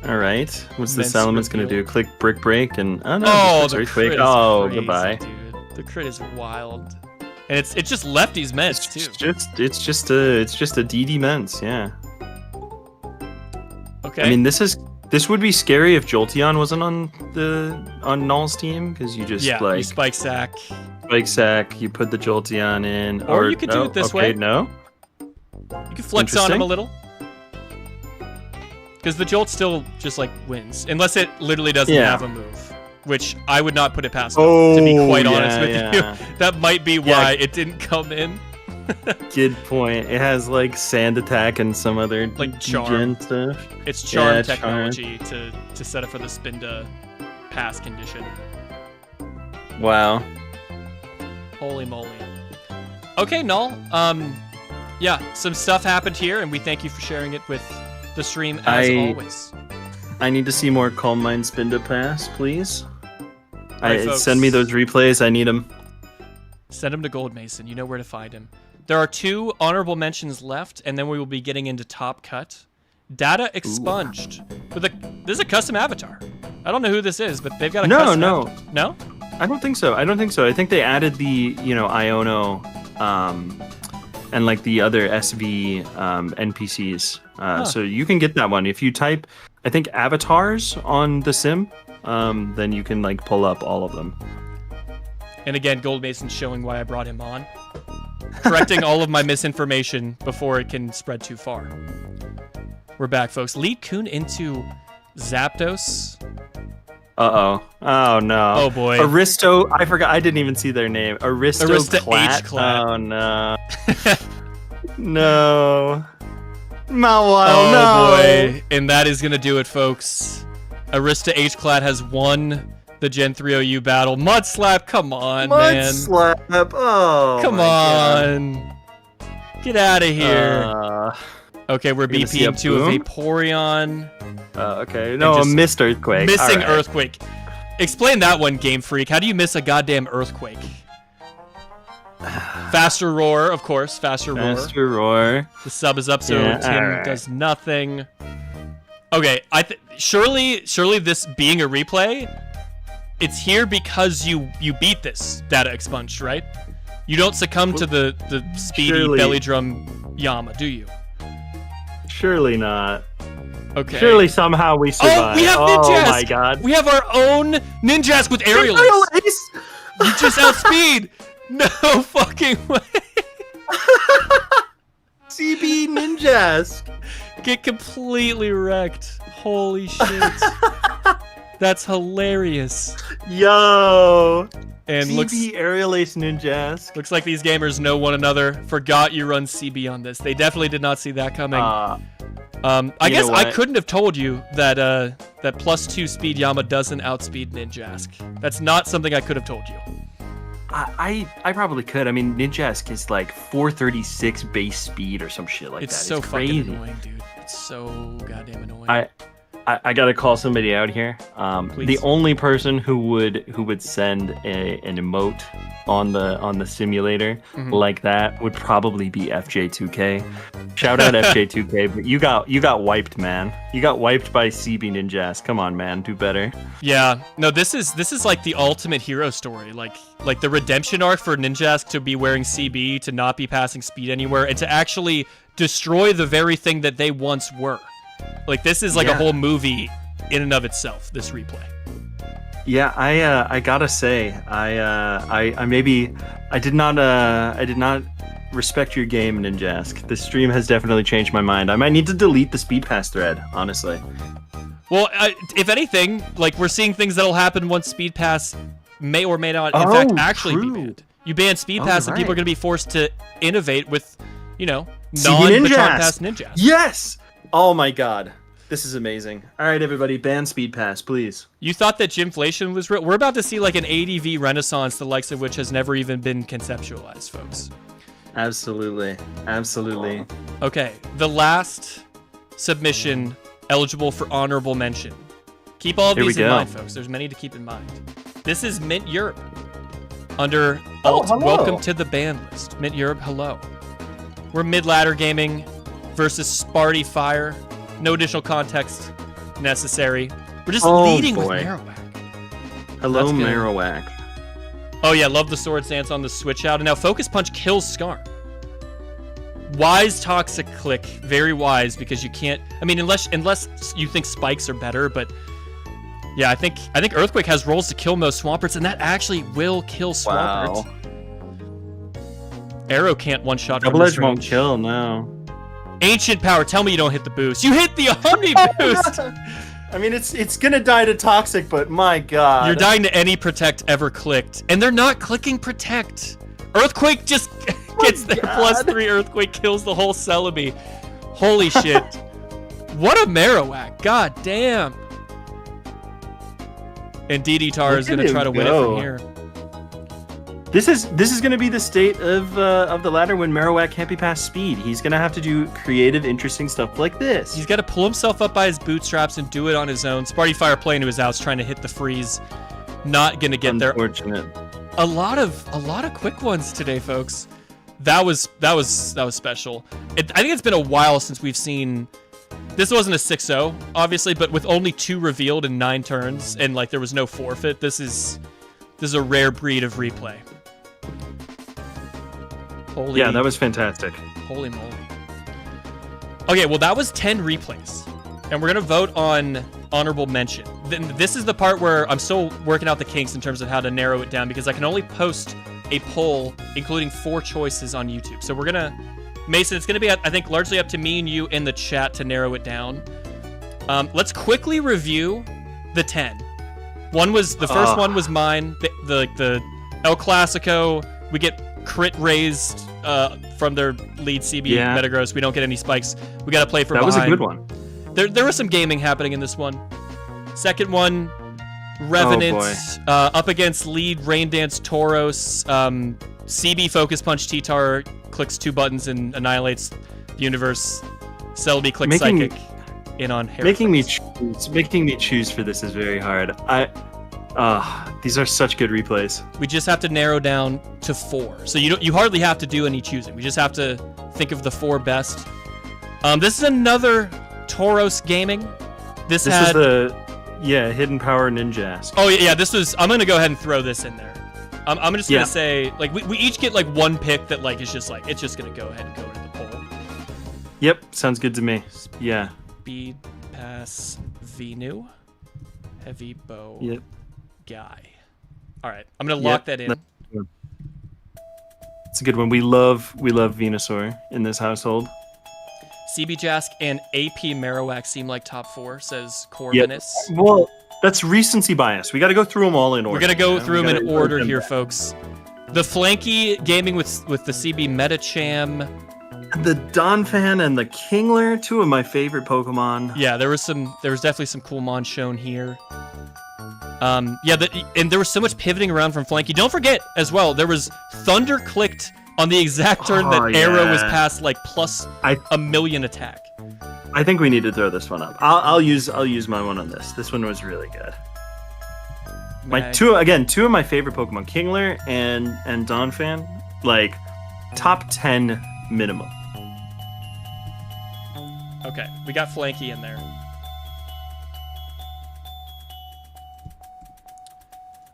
All right. What's the Immense Salamence gonna reveal. do? Click Brick Break and oh no, Oh, the the Earthquake. crit is Oh, crazy, goodbye. dude. The crit is wild, and it's just lefties Mets too. It's just a DD Ments, yeah. Okay. I mean, this would be scary if Jolteon wasn't on Null's team because you just yeah, like you spike sack, you put the Jolteon in, or you could do it this way. No, you can flex on him a little. Because the Jolt still just like wins, unless it literally doesn't have a move, which I would not put it past them, to be quite honest with you. That might be why it didn't come in. Good point. It has like Sand Attack and some other like Charm stuff. It's Charm technology to set up for the Spinda pass condition. Wow. Holy moly. Okay, Null. Yeah, some stuff happened here, and we thank you for sharing it with the stream as always. I need to see more Calm Mind Spinda Pass, please. Right, send me those replays. I need them. Send them to Gold Mason. You know where to find him. There are 2 honorable mentions left, and then we will be getting into Top Cut. Data expunged. This is a custom avatar. I don't know who this is, but they've got a custom avatar. No? I don't think so. I think they added the, Iono, and like the other SV NPCs. So you can get that one. If you type, I think, avatars on the sim, then you can like pull up all of them. And again, Gold Mason's showing why I brought him on. Correcting all of my misinformation before it can spread too far. We're back, folks. Lead Kun into Zapdos. Uh-oh. Oh, no. Oh, boy. Aristo. I forgot. I didn't even see their name. Aristoclat. H-Clat. Oh, no. No. Mawile, oh, no. boy. And that is going to do it, folks. Arista H-Clat has won the Gen 3OU battle. Mud Slap, come on, man. Mud Slap. Oh, come on. Get out of here. Okay, we're BPing to a Vaporeon. Okay. No, a missed Earthquake. Missing Earthquake. Explain that one, Game Freak. How do you miss a goddamn Earthquake? Faster Roar, of course. Faster Roar. The sub is up, so Tim does nothing. Okay, surely this being a replay, it's here because you beat this Data Expunged, right? You don't succumb to the speedy belly drum Yama, do you? Surely not. Okay. Surely somehow we survive. Oh, we have Ninjask! Oh my god. We have our own Ninjask with Aerial Ace! You just outspeed! No fucking way! CB Ninjask! Get completely wrecked. Holy shit. That's hilarious. Yo! And CB Aerial Ace Ninjask. Looks like these gamers know one another. Forgot you run CB on this. They definitely did not see that coming. I guess I couldn't have told you that that +2 speed Yama doesn't outspeed Ninjask. That's not something I could have told you. I probably could. I mean, Ninjask is like 436 base speed or some shit like that. It's so crazy. fucking annoying, dude. It's so goddamn annoying. I gotta call somebody out here. The only person who would send an emote on the simulator like that would probably be FJ2K. Shout out FJ2K, but you got wiped, man. You got wiped by CB Ninjask. Come on, man, do better. Yeah, no, this is like the ultimate hero story. Like the redemption arc for Ninjask to be wearing CB, to not be passing speed anywhere, and to actually destroy the very thing that they once were. Like, this is like a whole movie in and of itself, this replay. Yeah, I gotta say, I did not respect your game, Ninjask. This stream has definitely changed my mind. I might need to delete the Speed Pass thread, honestly. Well, if anything, like, we're seeing things that'll happen once Speed Pass may or may not, in fact, actually be banned. You ban Speed Pass, and people are gonna be forced to innovate with, non-Baton Pass Ninjas. Yes! Oh my god. This is amazing. All right, everybody, ban Speed Pass, please. You thought that Gymflation was real? We're about to see like an ADV renaissance, the likes of which has never even been conceptualized, folks. Absolutely. Absolutely. Okay, the last submission eligible for honorable mention. Keep all of Here these we in go. mind, folks. There's many to keep in mind. This is Mint Europe. Under Alt, hello. welcome to the ban list. Mint Europe, hello. We're mid-ladder gaming versus Sparty Fire. No additional context necessary. We're just leading with boy. Marowak. Hello, That's good. Marowak. Oh yeah, love the sword stance on the switch out. And now Focus Punch kills Skarn. Wise Toxic Click, very wise, because you can't. I mean, unless you think spikes are better, but yeah, I think Earthquake has rolls to kill most Swamperts, and that actually will kill Swampert. Arrow can't one shot. Double Edge won't kill, no. Ancient Power, tell me you don't hit the boost. You hit the Omni boost. I mean, it's gonna die to Toxic, but my god. You're dying to any Protect ever clicked, and they're not clicking Protect. Earthquake just gets their +3 Earthquake, kills the whole Celebi. Holy shit. What a Marowak. God damn. And DD-Tar is going to try to win it from here. This is going to be the state of the ladder when Marowak can't be past speed. He's going to have to do creative, interesting stuff like this. He's got to pull himself up by his bootstraps and do it on his own. Sparty Fire playing to his outs, trying to hit the freeze. Not going to get there. Unfortunate. A lot of quick ones today, folks. That was special. I think it's been a while since we've seen. This wasn't a 6-0, obviously, but with only 2 revealed in 9 turns, and like there was no forfeit. This is a rare breed of replay. Holy, yeah, that was fantastic. Holy moly. Okay, well that was 10 replays, and we're gonna vote on honorable mention. This is the part where I'm still working out the kinks in terms of how to narrow it down, because I can only post a poll including 4 choices on YouTube. So we're gonna, Mason, it's gonna be, I think, largely up to me and you in the chat to narrow it down. Let's quickly review the 10. The first one was mine. The El Clasico, we get crit raised from their lead CB Metagross. We don't get any spikes. We gotta play for that behind. That was a good one. There was some gaming happening in this one. Second one, Revenant up against lead Rain Dance Tauros. CB Focus Punch T-Tar clicks 2 buttons and annihilates the universe. Celebi clicks Psychic in on Heracles. Making me choose for this is very hard. These are such good replays. We just have to narrow down to 4. So you hardly have to do any choosing. We just have to think of the 4 best. This is another Tauros gaming. This is the Hidden Power Ninjask. Oh yeah, this was. I'm gonna go ahead and throw this in there. I'm just gonna say, like, we each get like 1 pick that like is just like it's just gonna go ahead and go into the poll. Yep, sounds good to me. Yeah. Speed Pass Venu, Heavy Bow Guy. All right, I'm gonna lock that in. It's a good one. We love Venusaur in this household. CB Jask and AP Marowak seem like top 4, says Corvinus. Well, that's recency bias. We got to go through them all in order. We're gonna go through them in order here, folks. The Flanky gaming with the CB Metacham. The Donphan and the Kingler, 2 of my favorite Pokemon. Yeah, there was definitely some cool Mon shown here. And there was so much pivoting around from Flanky. Don't forget as well, there was Thunder clicked on the exact turn that Arrow was past like plus a million attack. I think we need to throw this one up. I'll use my one on this. This one was really good. My two of my favorite Pokemon, Kingler and Donphan, like top 10 minimum. Okay, we got Flanky in there.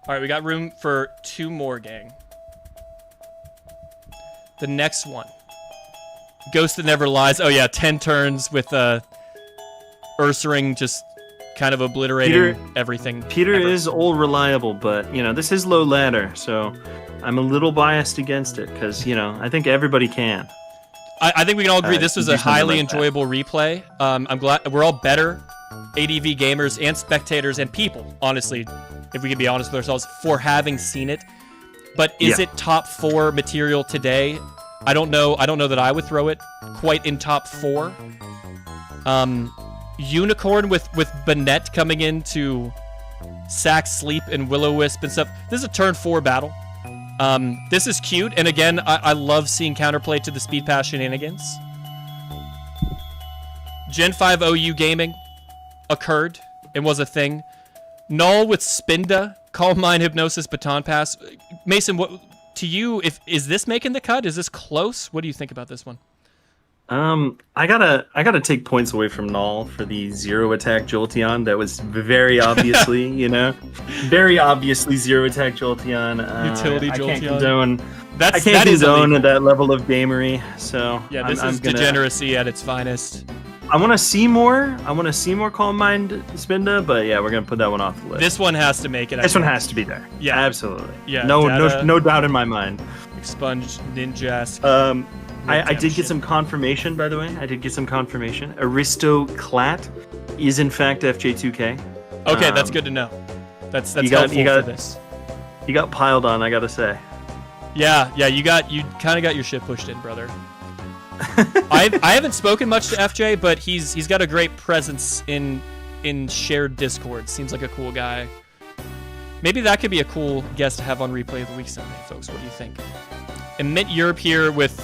All right, we got room for 2 more, gang. The next one, Ghost That Never Lies. Oh yeah, 10 turns with Ursaring just kind of obliterating everything. Peter is all reliable, but this is low ladder, so I'm a little biased against it because I think everybody can. I think we can all agree this was a highly enjoyable replay. I'm glad we're all better ADV gamers and spectators and people, honestly, if we can be honest with ourselves, for having seen it. But is it top 4 material today? I don't know that I would throw it quite in top 4. Unicorn with Banette coming in to sack Sleep and Will-O-Wisp and stuff. This is a turn 4 battle. This is cute, and again, I love seeing counterplay to the Speed Pass shenanigans. Gen 5 OU gaming occurred and was a thing. Null with Spinda, Calm Mind, Hypnosis, Baton Pass. Mason, what to you? Is this making the cut? Is this close? What do you think about this one? I gotta take points away from Null for the 0 attack Jolteon. That was very obviously, very obviously 0 attack Jolteon. Utility I Jolteon. can't condone. That I can't is condone illegal. that level of gamery. So Yeah, this is gonna, degeneracy at its finest. I want to see more. I want to see more Calm Mind Spinda, but yeah, we're gonna put that one off the list. This one has to make it. This one has to be there. Yeah. Absolutely. Yeah, No doubt in my mind. Expunge Ninjask. I did get some confirmation, by the way. I did get some confirmation. Aristoclat is in fact FJ2K. Okay, that's good to know. That's you got- helpful you got- for this. He got piled on, I gotta say. Yeah, you kind of got your shit pushed in, brother. I haven't spoken much to FJ, but he's got a great presence in shared Discord. Seems like a cool guy. Maybe that could be a cool guest to have on Replay of the Week someday, folks. What do you think? Emit Europe here with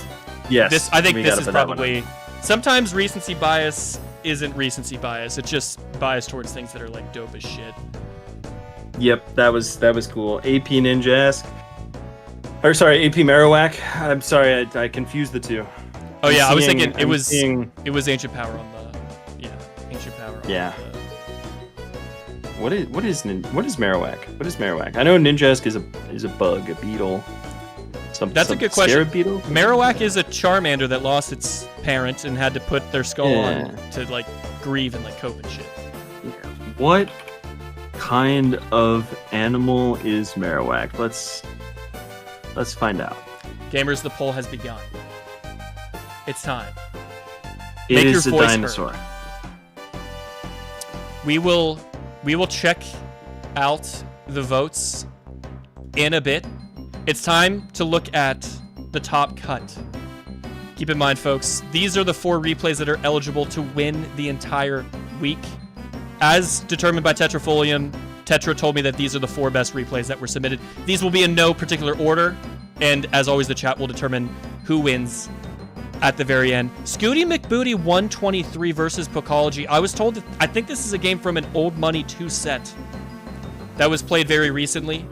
Yes. this. I think we this gotta is put that one probably sometimes recency bias isn't recency bias. It's just bias towards things that are like dope as shit. up. Yep, that was cool. AP Ninjask. Or sorry, AP Marowak. I'm sorry, I confused the two. Oh yeah, I was seeing- thinking it I'm was seeing- Ancient Power on the Ancient Power. Yeah. On the, What is Marowak? What is Marowak? I know Ninjask is a bug, a beetle. That's a good question. Scarab beetle? Marowak is a Charmander that lost its parent and had to put their skull on to like grieve and like cope and shit. What kind of animal is Marowak? Let's find out. Gamers, the poll has begun. It's time. It Make is a your voice dinosaur. heard. We will check out the votes in a bit. It's time to look at the top cut. Keep in mind, folks, these are the 4 replays that are eligible to win the entire week. As determined by Tetrafolium, Tetra told me that these are the 4 best replays that were submitted. These will be in no particular order, and as always, the chat will determine who wins at the very end. Scooty McBooty 123 versus Pokology. I was told that I think this is a game from an Old Money 2 set that was played very recently.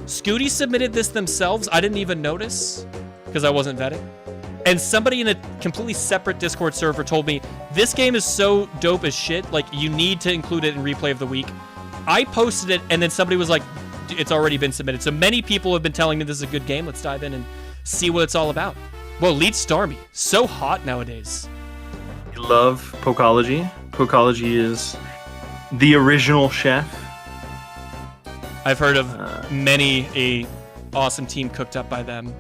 Scooty submitted this themselves. I didn't even notice because I wasn't vetting. And somebody in a completely separate Discord server told me this game is so dope as shit. Like, you need to include it in Replay of the Week. I posted it, and then somebody was like, it's already been submitted. So many people have been telling me this is a good game. Let's dive in and see what it's all about. Whoa, Lead Starmie. So hot nowadays. I love Pokology. Pokology is the original chef. I've heard of many a awesome team cooked up by them.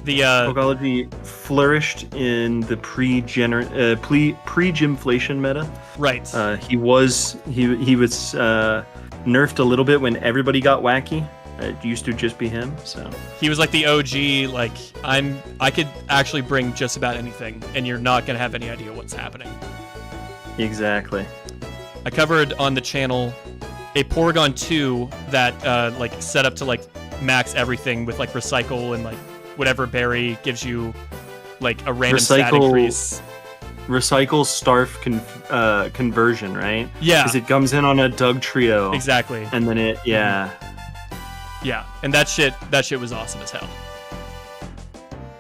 The Pokology flourished in the pre-gymflation meta. right. He was nerfed a little bit when everybody got wacky. It used to just be him. So He was like the OG. Like, I could actually bring just about anything, and you're not gonna have any idea what's happening. exactly. I covered on the channel a Porygon 2 that like set up to like max everything with like recycle and like whatever berry gives you like a random stat increase. Recycle Starf conversion, right? Yeah, Because it comes in on a Doug trio. exactly. And then Yeah, and that shit was awesome as hell.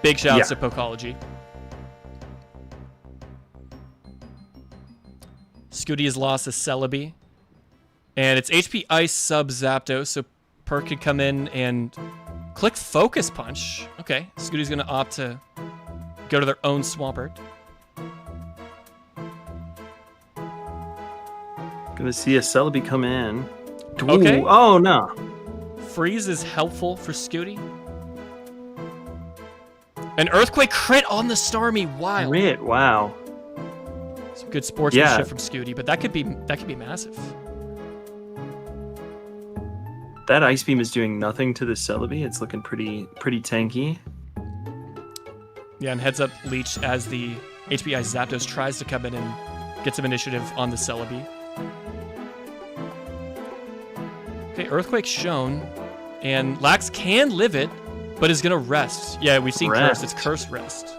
Big shouts to Pokology. Scooty has lost to Celebi. And it's HP Ice sub Zapdos, so Perk could come in and click Focus Punch. Okay, Scooty's gonna opt to go to their own Swampert. Gonna see a Celebi come in. Ooh, Okay. Oh no. Freeze is helpful for Scooty. An Earthquake crit on the Starmie. Wild. Crit, wow. Some good sportsmanship Yeah. from Scooty, but that could be massive. That Ice Beam is doing nothing to the Celebi. It's looking pretty tanky. Yeah, and heads up Leech as the HPI Zapdos tries to come in and get some initiative on the Celebi. Okay, Earthquake shown, and Lax can live it, but is gonna rest. Yeah, we've seen Curse. It's Curse Rest.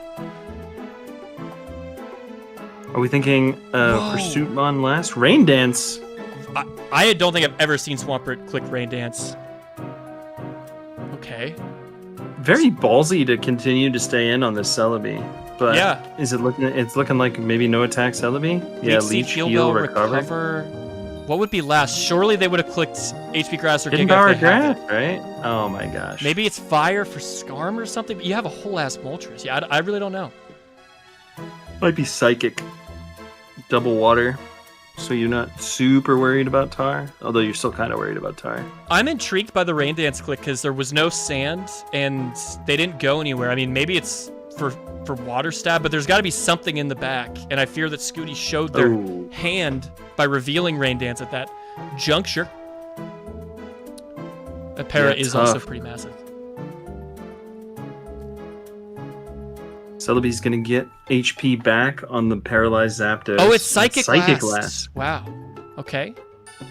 Are we thinking Pursuit Mon last? Rain Dance. I don't think I've ever seen Swampert click Rain Dance. Okay. Very ballsy to continue to stay in on this Celebi. But yeah. Is it looking? It's looking like maybe no attack Celebi. Yeah, Leech, heal, recover. What would be last? Surely they would have clicked HP Grass or Hidden Giga Power if they had Grass, it. right? Oh my gosh. Maybe it's Fire for Skarm or something, but you have a whole ass Moltres. Yeah, I really don't know. Might be Psychic. Double Water. So you're not super worried about Tar? Although you're still kind of worried about Tar. I'm intrigued by the Rain Dance click because there was no sand and they didn't go anywhere. I mean, maybe it's for Water Stab, but there's got to be something in the back. And I fear that Scooty showed their hand by revealing Rain Dance at that juncture. That para is tough. also pretty massive. Celebi's gonna get HP back on the paralyzed Zapdos. Oh, it's Psychic Last. Last. Wow. Okay.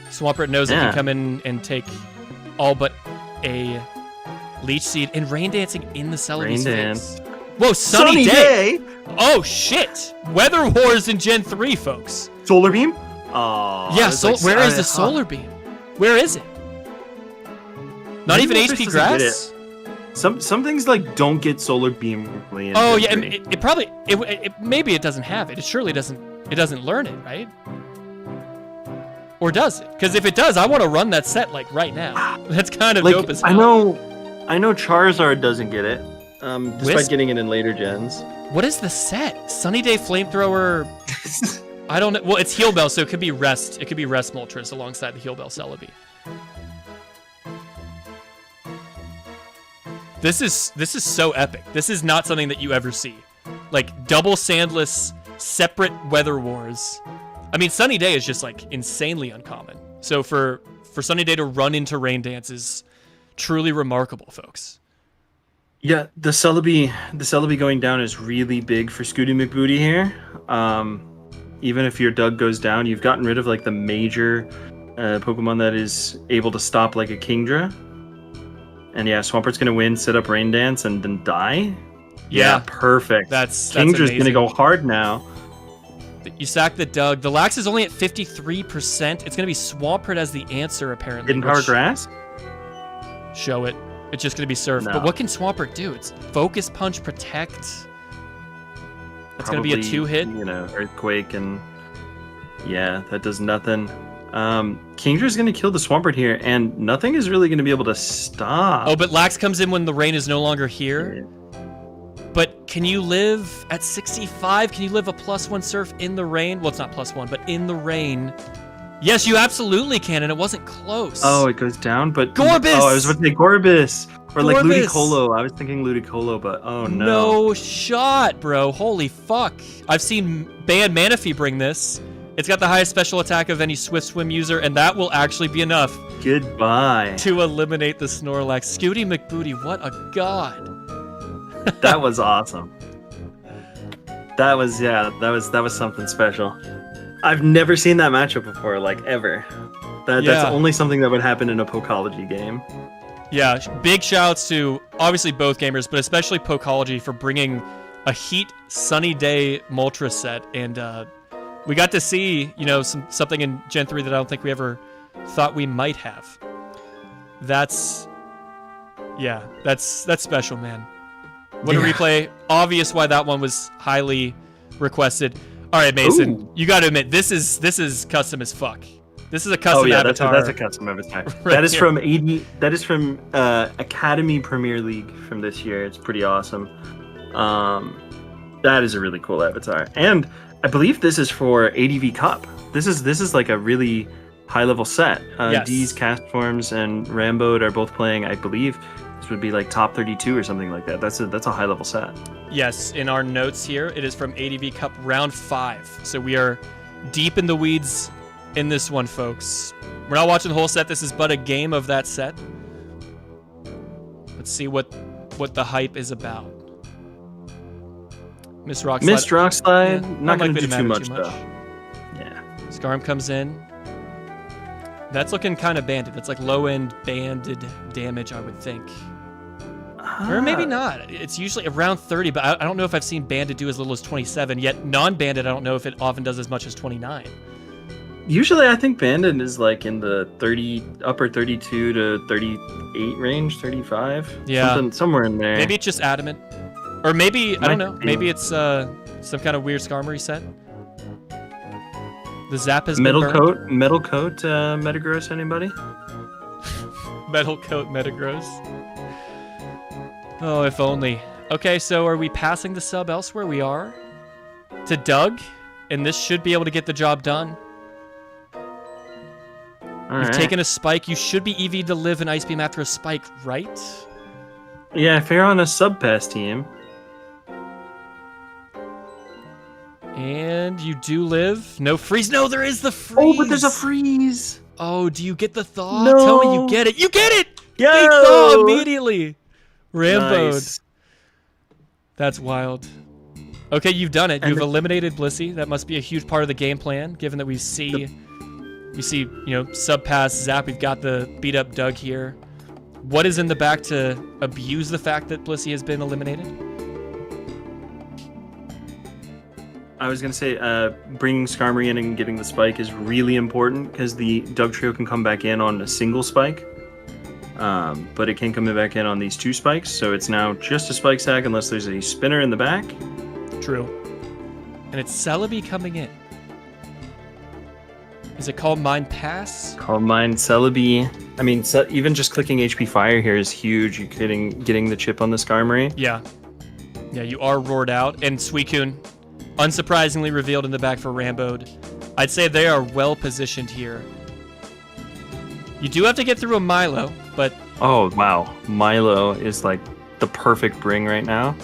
Swampert knows it Yeah. can come in and take all but a Leech Seed and Rain Dancing in the Celebi's Rain face. Dance. Whoa, Sunny Day! Oh, shit! Weather Wars in Gen 3, folks. Solar Beam? Oh. Yeah, where is the Solar Beam? Where is it? Not Maybe even Moltres HP doesn't Grass? get it. Some things like don't get Solar Beam really in Oh, Gen yeah, 3. it probably... maybe it doesn't have it. It surely doesn't... It doesn't learn it, right? Or does it? Because if it does, I want to run that set, like, right now. That's kind of dope as hell. I know Charizard doesn't get it, despite Wisp? getting it in later gens. What is the set? Sunny Day Flamethrower... I don't know. Well, it's Heal Bell, so it could be Rest. It could be Rest Moltres alongside the Heal Bell Celebi. This is so epic. This is not something that you ever see. Like, double sandless, separate Weather Wars. I mean, Sunny Day is just, like, insanely uncommon. So for Sunny Day to run into Rain Dance is truly remarkable, folks. Yeah, the Celebi going down is really big for Scooty McBooty here. Even if your Doug goes down, you've gotten rid of, like, the major Pokemon that is able to stop, like, a Kingdra. And yeah, Swampert's gonna win, set up Rain Dance, and then die. Yeah, perfect. That's Kingdra's amazing. gonna go hard now. You sack the Doug. The Lax is only at 53%. It's gonna be Swampert as the answer, apparently. Hidden Power Grass? Show it. It's just gonna be Surf. No. But what can Swampert do? It's Focus Punch, Protect. It's gonna be a 2-hit. You know, Earthquake, and yeah, that does nothing. Kingdra's gonna kill the Swampert here, and nothing is really gonna be able to stop. Oh, but Lax comes in when the rain is no longer here. But can you live at 65? Can you live a +1 Surf in the rain? Well, it's not +1, but in the rain. Yes, you absolutely can, and it wasn't close. Oh, it goes down, but Gorbis! Oh, I was about to say Gorbis or like Gorbis! Ludicolo. I was thinking Ludicolo, but oh no. No shot, bro. Holy fuck. I've seen Ban Manaphy bring this. It's got the highest special attack of any Swift Swim user, and that will actually be enough Goodbye. to eliminate the Snorlax. Scooty McBooty, what a god. That was awesome. That was something special. I've never seen that matchup before, like ever. That's only something that would happen in a Pokology game. Yeah, big shouts to obviously both gamers, but especially Pokology for bringing a Heat Sunny Day Moltres set, and we got to see, you know, something in Gen 3 that I don't think we ever thought we might have. That's special, man. What a replay. Obvious why that one was highly requested. All right, Mason, you got to admit, this is custom as fuck. This is a custom avatar. That's a custom avatar. Right that is here. from That is from Academy Premier League from this year. It's pretty awesome. That is a really cool avatar, and I believe this is for ADV Cup. This is like a really high level set. Yes. D's, Cast Forms, and Rambo are both playing. I believe this would be like top 32 or something like that. That's a high level set. Yes, in our notes here, it is from ADV Cup round 5. So we are deep in the weeds in this one, folks. We're not watching the whole set. This is but a game of that set. Let's see what the hype is about. Miss Rockslide. Missed Rock Slide, Yeah, not going to likely do matter too much though. Skarm comes in. That's looking kind of banded. That's like low-end banded damage, I would think. Or maybe not. It's usually around 30, but I don't know if I've seen banded do as little as 27, yet non-banded, I don't know if it often does as much as 29. Usually, I think banded is like in the upper 32 to 38 range, 35. Yeah. Somewhere in there. Maybe it's just adamant. Or maybe, I don't know, be. maybe it's some kind of weird Skarm reset. The zap has Metal been burned. coat, Metagross, anybody? Metal coat Metagross. Oh, if only. Okay, so are we passing the sub elsewhere? We are. To Doug, and this should be able to get the job done. You've taken a spike. You should be EV to live an Ice Beam after a spike, right? Yeah, if you're on a sub pass team. And you do live. No freeze. No, there is the freeze. Oh, but there's a freeze. Oh, do you get the thaw? No. Tell me you get it. You get it! Yo! Big thaw immediately. Ramboed. Nice. That's wild. Okay, you've done it. And You've eliminated Blissey. That must be a huge part of the game plan, given that we see, sub pass, zap. We've got the beat up Doug here. What is in the back to abuse the fact that Blissey has been eliminated? I was going to say, bringing Skarmory in and getting the spike is really important because the Doug Trio can come back in on a single spike. But it can come back in on these 2 spikes, so it's now just a spike sack unless there's a spinner in the back. True. And it's Celebi coming in. Is it called Mind Pass? Called Mine Celebi. I mean, even just clicking HP Fire here is huge. You're getting the chip on the Skarmory. Yeah. Yeah, you are roared out. And Suicune, unsurprisingly revealed in the back for Ramboed. I'd say they are well positioned here. You do have to get through a Milo, but... Oh, wow. Milo is like the perfect bring right now.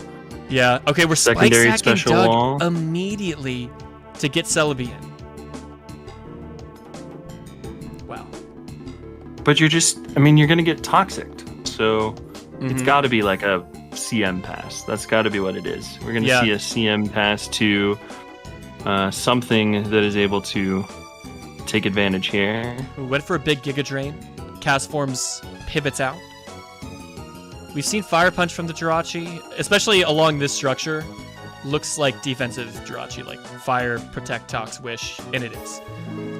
Yeah. Okay, we're Secondary spike sacking special Doug wall. immediately to get Celebi in. Wow. But you're going to get toxicked. So it's got to be like a CM pass. That's got to be what it is. We're going to see a CM pass to something that is able to take advantage here. We went for a big Giga Drain. Cast Forms pivots out. We've seen Fire Punch from the Jirachi, especially along this structure. Looks like defensive Jirachi, like Fire, Protect, Tox, Wish, and it is.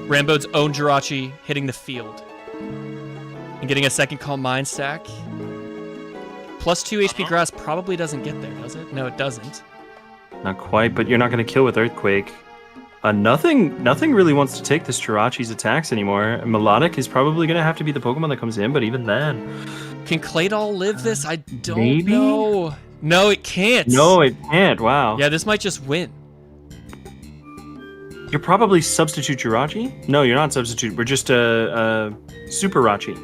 Rambode's own Jirachi hitting the field. And getting a second Calm Mind stack. Plus 2 HP Grass probably doesn't get there, does it? No, it doesn't. Not quite, but you're not going to kill with Earthquake. Nothing really wants to take this Jirachi's attacks anymore. Melodic is probably going to have to be the Pokemon that comes in, but even then... Can Claydol live this? I don't know. No, it can't. No, it can't. Wow. Yeah, this might just win. You're probably substitute Jirachi? No, you're not substitute. We're just a Super Rachi.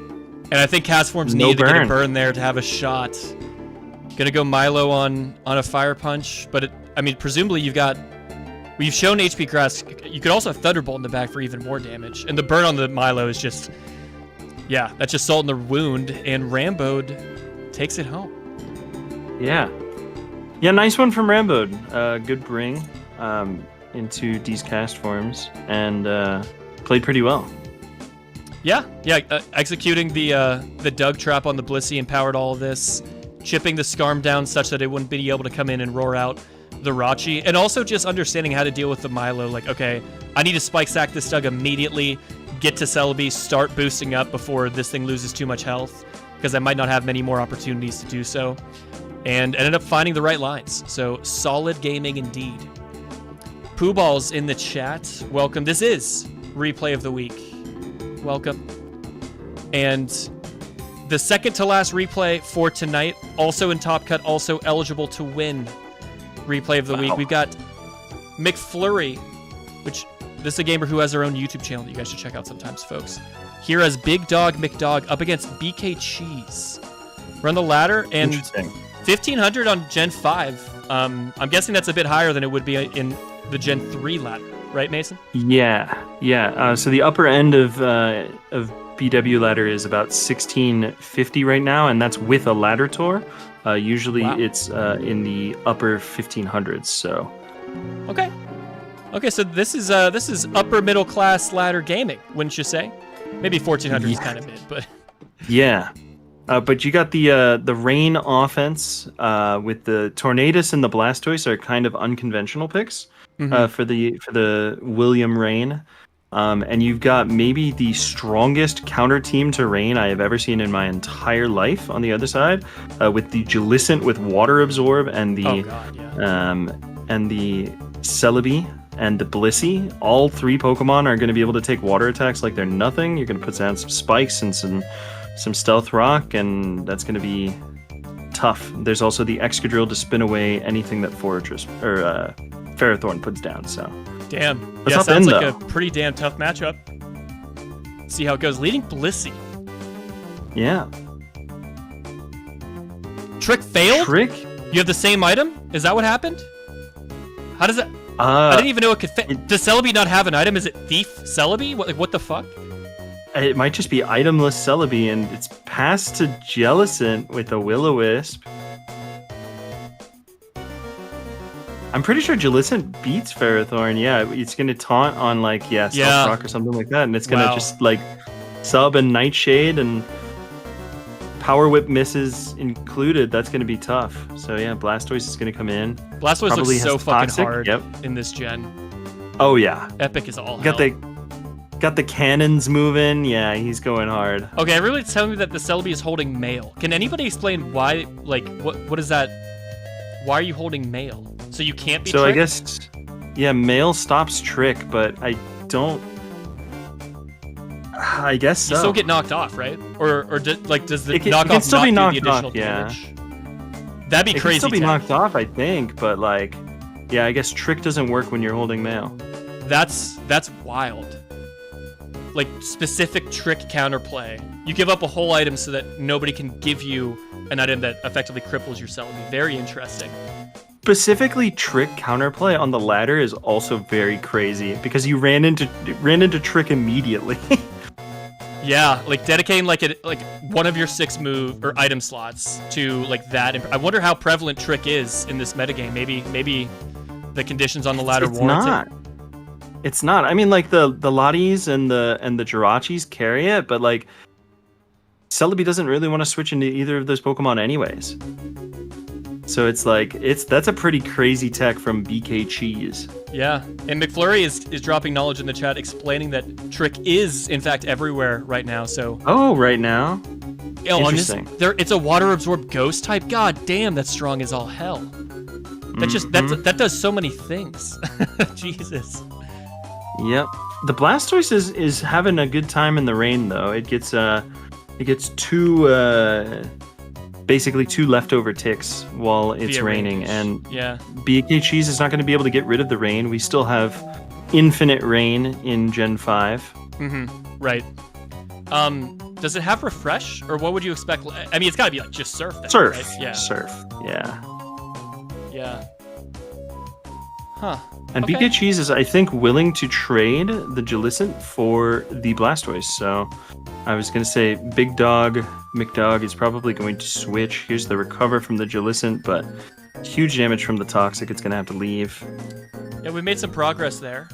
And I think Cast Forms No needed to get a burn. burn there to have a shot. Gonna go Milo on a Fire Punch, but presumably we've shown HP Grass. You could also have Thunderbolt in the back for even more damage. And the burn on the Milo is just, yeah, that's just salt in the wound. And Ramboed takes it home. Yeah. Yeah, nice one from Ramboed. Good bring into these Cast Forms and played pretty well. Yeah, executing the Doug trap on the Blissey empowered all of this, chipping the Skarm down such that it wouldn't be able to come in and roar out the Rachi, and also just understanding how to deal with the Milo. Like, okay, I need to spike sack this Doug immediately, get to Celebi, start boosting up before this thing loses too much health, because I might not have many more opportunities to do so, and ended up finding the right lines. So, solid gaming indeed. Poohball's in the chat. Welcome. This is Replay of the Week. Welcome. And the second to last replay for tonight, also in Top Cut, also eligible to win Replay of the Week. We've got McFlurry, which this is a gamer who has their own YouTube channel that you guys should check out sometimes, folks. Here as Big Dog McDog up against BK Cheese. We're on the ladder, and 1,500 on Gen 5. I'm guessing that's a bit higher than it would be in the Gen 3 ladder, right, Mason? Yeah. So the upper end of BW ladder is about 1,650 right now, and that's with a ladder tour. Usually it's in the upper 1,500s. So. Okay. Okay, so this is upper middle class ladder gaming, wouldn't you say? Maybe 1400 is kind of mid, but Yeah. But you got the Rain offense with the Tornadus and the Blastoise are kind of unconventional picks for the William Rain. And you've got maybe the strongest counter team to Rain I have ever seen in my entire life on the other side, with the Jellicent with Water Absorb and the Celebi and the Blissey. All three Pokemon are going to be able to take water attacks like they're nothing. You're going to put down some spikes and some Stealth Rock, and that's going to be tough. There's also the Excadrill to spin away anything that Fortress or Ferrothorn puts down. So damn, that's yeah, up sounds in, like though. a pretty damn tough matchup. See how it goes. Leading Blissey. Yeah. Trick failed? Trick? You have the same item? Is that what happened? How does that... I didn't even know it could does Celebi not have an item? Is it Thief Celebi? What the fuck? It might just be itemless Celebi, and it's passed to Jellicent with a Will-O-Wisp. I'm pretty sure Jellicent beats Ferrothorn. Yeah, it's going to taunt on, like, Stealth Rock or something like that, and it's going to just, like, sub and Nightshade, and Power Whip misses included. That's going to be tough. So, yeah, Blastoise is going to come in. Blastoise Probably looks so has fucking Toxic. hard Yep. in this gen. Oh, yeah. Epic is all hell. Got the cannons moving. Yeah, he's going hard. Okay, everybody tell me that the Celebi is holding mail. Can anybody explain why, like, what is that? Why are you holding mail? So you can't be So tricked? I guess, yeah, mail stops Trick, but I don't... I guess so. You still get knocked off, right? Or does the It can knockoff still not be do knocked the additional off, yeah. damage? That'd be It crazy. can still be tech. knocked off, I think, but, like, yeah, I guess Trick doesn't work when you're holding mail. That's wild. Like, specific Trick counterplay. You give up a whole item so that nobody can give you an item that effectively cripples your Celebi. Very interesting. Specifically, Trick counterplay on the ladder is also very crazy because you ran into Trick immediately. Yeah, like dedicating like one of your 6 move or item slots to like that. I wonder how prevalent Trick is in this metagame. Maybe the conditions on the ladder warrant it. It's not. I mean, like the Lotties and the Jirachis carry it, but like Celebi doesn't really want to switch into either of those Pokemon anyways. So it's like that's a pretty crazy tech from BK Cheese. Yeah, and McFlurry is dropping knowledge in the chat, explaining that Trick is in fact everywhere right now. So right now. Interesting. It's a water absorb ghost type. God damn, that's strong as all hell. That does so many things. Jesus. Yep. The Blastoise is having a good time in the rain though. It gets basically 2 leftover ticks while it's raining, and BK Cheese is not going to be able to get rid of the rain. We still have infinite rain in Gen 5. Right. Does it have refresh, or what would you expect? I mean, it's got to be like just surf. Then, Surf. Right? Yeah. Surf. Yeah. Yeah. Huh. And BK Cheese is, I think, willing to trade the Jellicent for the Blastoise. So I was going to say Big Dog McDog is probably going to switch. Here's the recover from the Jellicent, but huge damage from the Toxic. It's going to have to leave. Yeah, we made some progress there.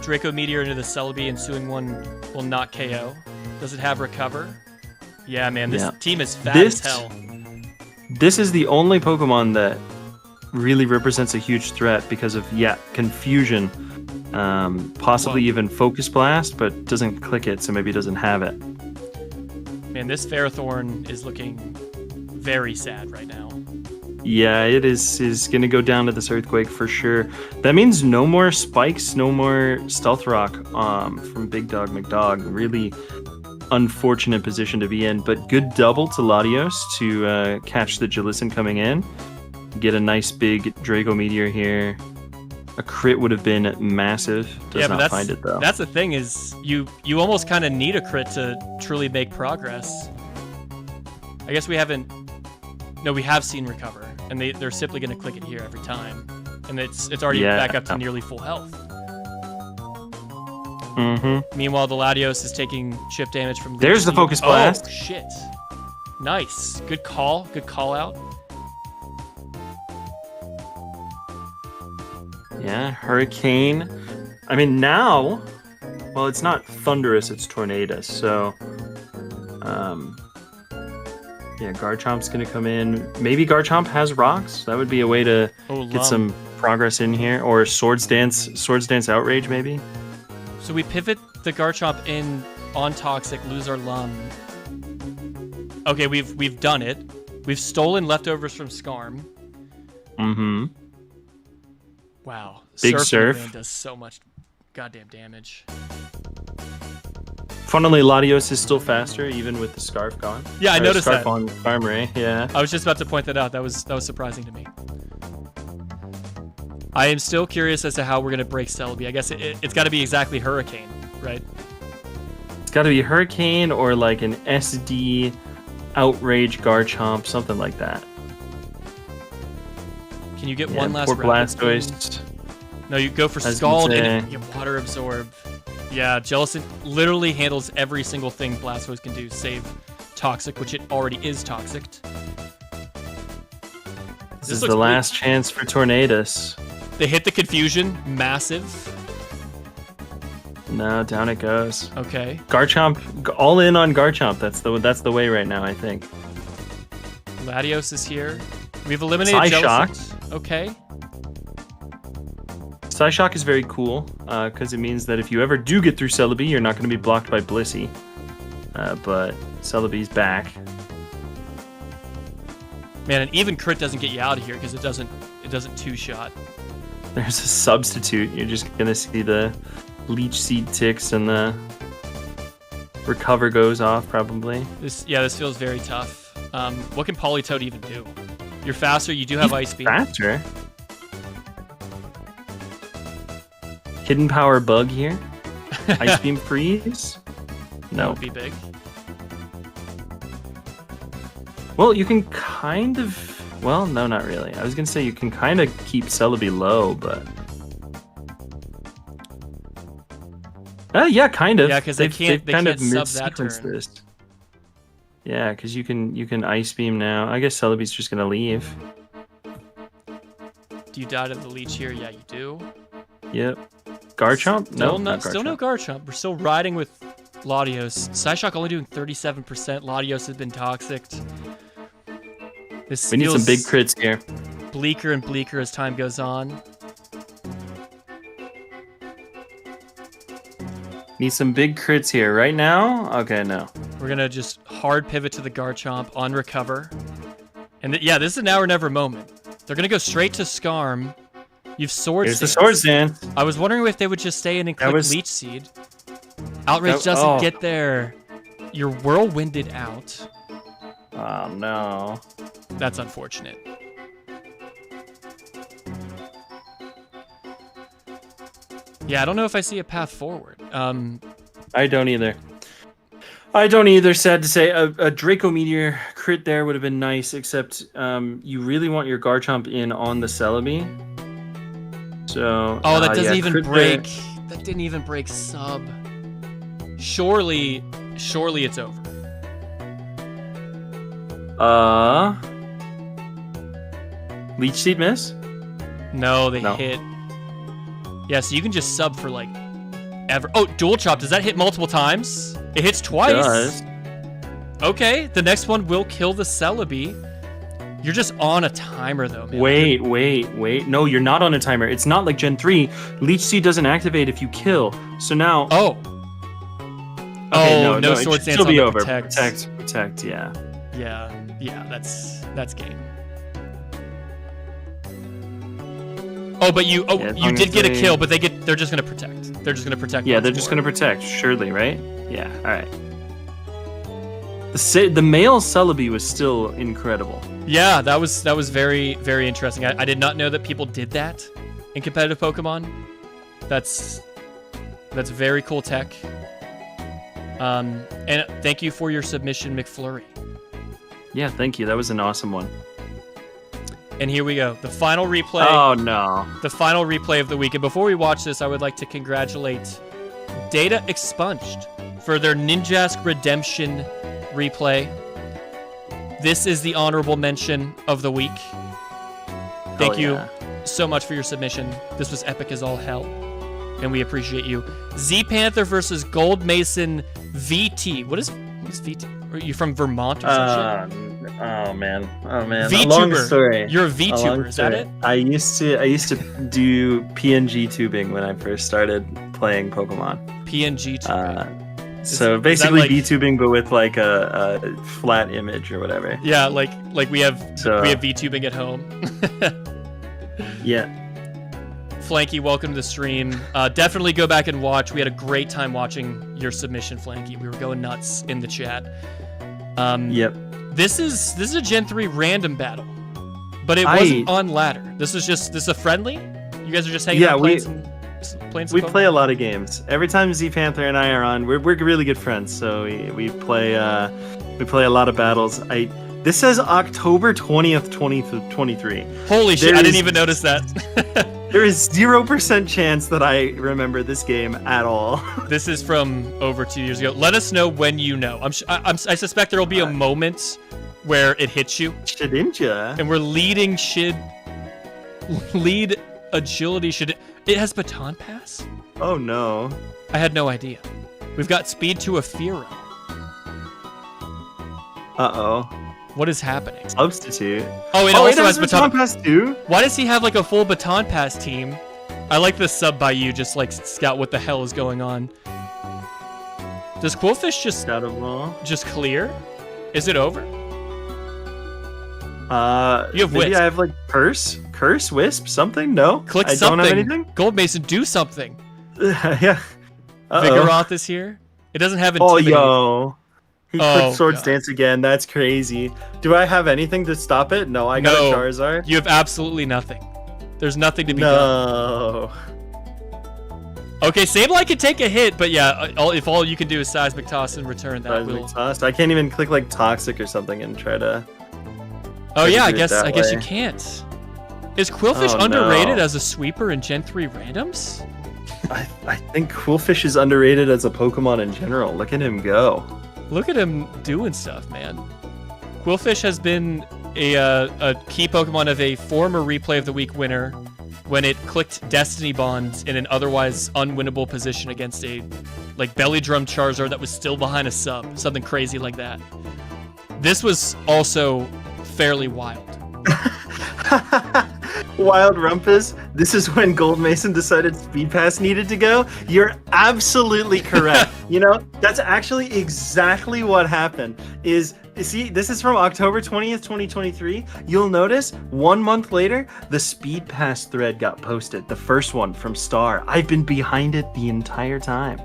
Draco Meteor into the Celebi, ensuing one will not KO. Does it have recover? Yeah, man, this team is fat as hell. This is the only Pokemon that really represents a huge threat because of, confusion. Possibly even Focus Blast, but doesn't click it, so maybe it doesn't have it. Man, this Ferrothorn is looking very sad right now. Yeah, it is going to go down to this Earthquake for sure. That means no more Spikes, no more Stealth Rock from Big Dog McDog. Really unfortunate position to be in, but good double to Latios to catch the Jellicent coming in. Get a nice big Draco Meteor here. A crit would have been massive. Does not find it though. That's the thing, is you almost kind of need a crit to truly make progress. I guess we haven't. No, we have seen recover, and they're simply going to click it here every time, and it's already back up to nearly full health. Meanwhile, the Latios is taking chip damage from. There's the Focus Blast. Oh shit! Nice, good call out. Yeah, hurricane. I mean, now, well, it's not thunderous, it's tornadous. So, yeah, Garchomp's gonna come in. Maybe Garchomp has rocks. That would be a way to get some progress in here. Or Swords Dance Outrage, maybe. So we pivot the Garchomp in on Toxic, lose our Lum. Okay, we've done it. We've stolen leftovers from Skarm. Mm-hmm. Wow. Big Surf Surf. does so much goddamn damage. Funnily, Latios is still faster, even with the Scarf gone. Yeah, I noticed Scarf that. on Farmery, yeah. I was just about to point that out. That was surprising to me. I am still curious as to how we're going to break Celebi. I guess it's got to be exactly Hurricane, right? It's got to be Hurricane or like an SD Outrage Garchomp, something like that. Can you get one last poor round? Blastoise. No, you go for Scald and you Water Absorb. Yeah, Jellicent literally handles every single thing Blastoise can do, save Toxic, which it already is Toxic. This is the last chance for Tornadus. They hit the Confusion, massive. No, down it goes. Okay. Garchomp, all in on Garchomp. That's the way right now, I think. Latios is here. We've eliminated Jellicent. Okay. Psyshock is very cool, because it means that if you ever do get through Celebi, you're not going to be blocked by Blissey. But Celebi's back. Man, an even crit doesn't get you out of here because it doesn't two-shot. There's a substitute. You're just going to see the Leech Seed ticks and the Recover goes off, probably. This feels very tough. What can Politoed even do? You're faster, you do have Ice Beam. Faster? Hidden Power Bug here? Ice Beam Freeze? No. That would be big. Well, you can kind of... Well, no, not really. I was going to say you can kind of keep Celebi low, but... Yeah, kind of. Yeah, because they can't sub that turn. This. Yeah, because you can Ice Beam now. I guess Celebi's just going to leave. Do you die to the Leech here? Yeah, you do. Yep. Garchomp? Still no, still no Garchomp. We're still riding with Latios. Psyshock only doing 37%. Latios has been toxic. We need some big crits here. Bleaker and bleaker as time goes on. Need some big crits here. Right now? Okay, no. We're going to just hard pivot to the Garchomp on Recover. And yeah, this is an now or never moment. They're going to go straight to Skarm. You've Swords Dance. There's the Swords Dance. I was wondering if they would just stay in and click Leech Seed. Outrage doesn't get there. You're whirlwinded out. Oh, no. That's unfortunate. Yeah, I don't know if I see a path forward. I don't either. Sad to say. A Draco Meteor crit there would have been nice, except you really want your Garchomp in on the Celebi. So. Oh, that doesn't even break. That didn't even break sub. Surely it's over. Leech Seed miss? No, they hit. Yeah, so you can just sub for like ever. Oh, Dual Chop. Does that hit multiple times? It hits twice. It does. Okay, the next one will kill the Celebi. You're just on a timer though, man. Wait. No, you're not on a timer. It's not like Gen 3. Leech Seed doesn't activate if you kill. So now. Oh. Okay, no Swords Dance on the over. Protect, yeah. Yeah, that's game. Oh, but you did get a kill, but they're just gonna protect. They're just gonna protect. Yeah, they're just gonna protect, surely, right? Yeah, alright. The male Celebi was still incredible. Yeah, that was very, very interesting. I did not know that people did that in competitive Pokemon. That's very cool tech. And thank you for your submission, McFlurry. Yeah, thank you. That was an awesome one. And here we go. The final replay. Oh, no. The final replay of the week. And before we watch this, I would like to congratulate Data Expunged for their Ninjask Redemption replay. This is the honorable mention of the week. Thank you. so much for your submission. This was epic as all hell, and we appreciate you. Z Panther versus Gold Mason VT. What is VT? Are you from Vermont or some shit? Oh man. A VTuber. long story. You're a VTuber, is that it? I used to do PNG tubing when I first started playing Pokemon. PNG tubing. So is basically that like, VTubing, but with like a flat image or whatever. Yeah, like we have VTubing at home. Yeah. Flanky, welcome to the stream. Definitely go back and watch. We had a great time watching your submission, Flanky. We were going nuts in the chat. Yep. This is a Gen 3 random battle, but it wasn't on ladder. This is a friendly. You guys are just hanging out playing some we Pokemon? play a lot of games. Every time Z Panther and I are on, we're really good friends. So we play a lot of battles. This says October 20th, 2023. Holy shit! I didn't even notice that. There is 0% chance that I remember this game at all. This is from over 2 years ago. Let us know when you know. I suspect there will be a moment where it hits you. Shedinja. And we're leading lead agility. It has baton pass? Oh no. I had no idea. We've got speed to a Firo. Uh-oh. What is happening? Substitute. Oh, it also has baton pass too? Why does he have like a full baton pass team? I like the sub by you, just like scout what the hell is going on. Does Quillfish just clear? Is it over? You have maybe Wisp. I have like curse, wisp, something? No? Click I something. don't have anything? Gold Mason, do something. Yeah. Vigoroth is here. It doesn't have Oh, intimidate. yo. He clicked Swords God. Dance again. That's crazy. Do I have anything to stop it? No, I got a Charizard. You have absolutely nothing. There's nothing to be done. No. Okay, Sableye could take a hit, but yeah, if all you can do is Seismic Toss and return, that will... Toss. I can't even click like Toxic or something and try to... Oh yeah, I do it guess that you way. can't. Is Quillfish Oh, underrated no. as a sweeper in Gen 3 randoms? I think Quillfish is underrated as a Pokemon in general. Look at him go. Look at him doing stuff, man. Quillfish has been a key Pokemon of a former Replay of the Week winner when it clicked Destiny Bonds in an otherwise unwinnable position against a Belly Drum Charizard that was still behind a sub. Something crazy like that. This was also fairly wild. Wild Rumpus, this is when Gold Mason decided Speed Pass needed to go. You're absolutely correct. You know, that's actually exactly what happened. See, this is from October 20th, 2023. You'll notice 1 month later, the Speed Pass thread got posted. The first one from Star. I've been behind it the entire time.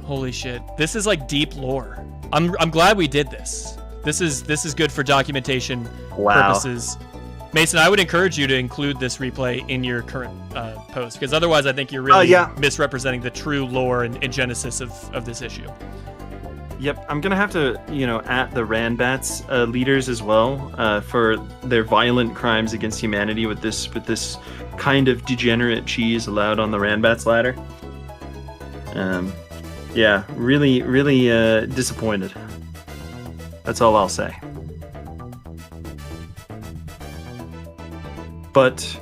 Holy shit. This is like deep lore. I'm glad we did this. This is good for documentation purposes. Mason, I would encourage you to include this replay in your current post, because otherwise I think you're really misrepresenting the true lore and genesis of this issue. Yep, I'm gonna have to, at the Ranbats leaders as well for their violent crimes against humanity with this kind of degenerate cheese allowed on the Ranbats ladder. Yeah, really disappointed. That's all I'll say. But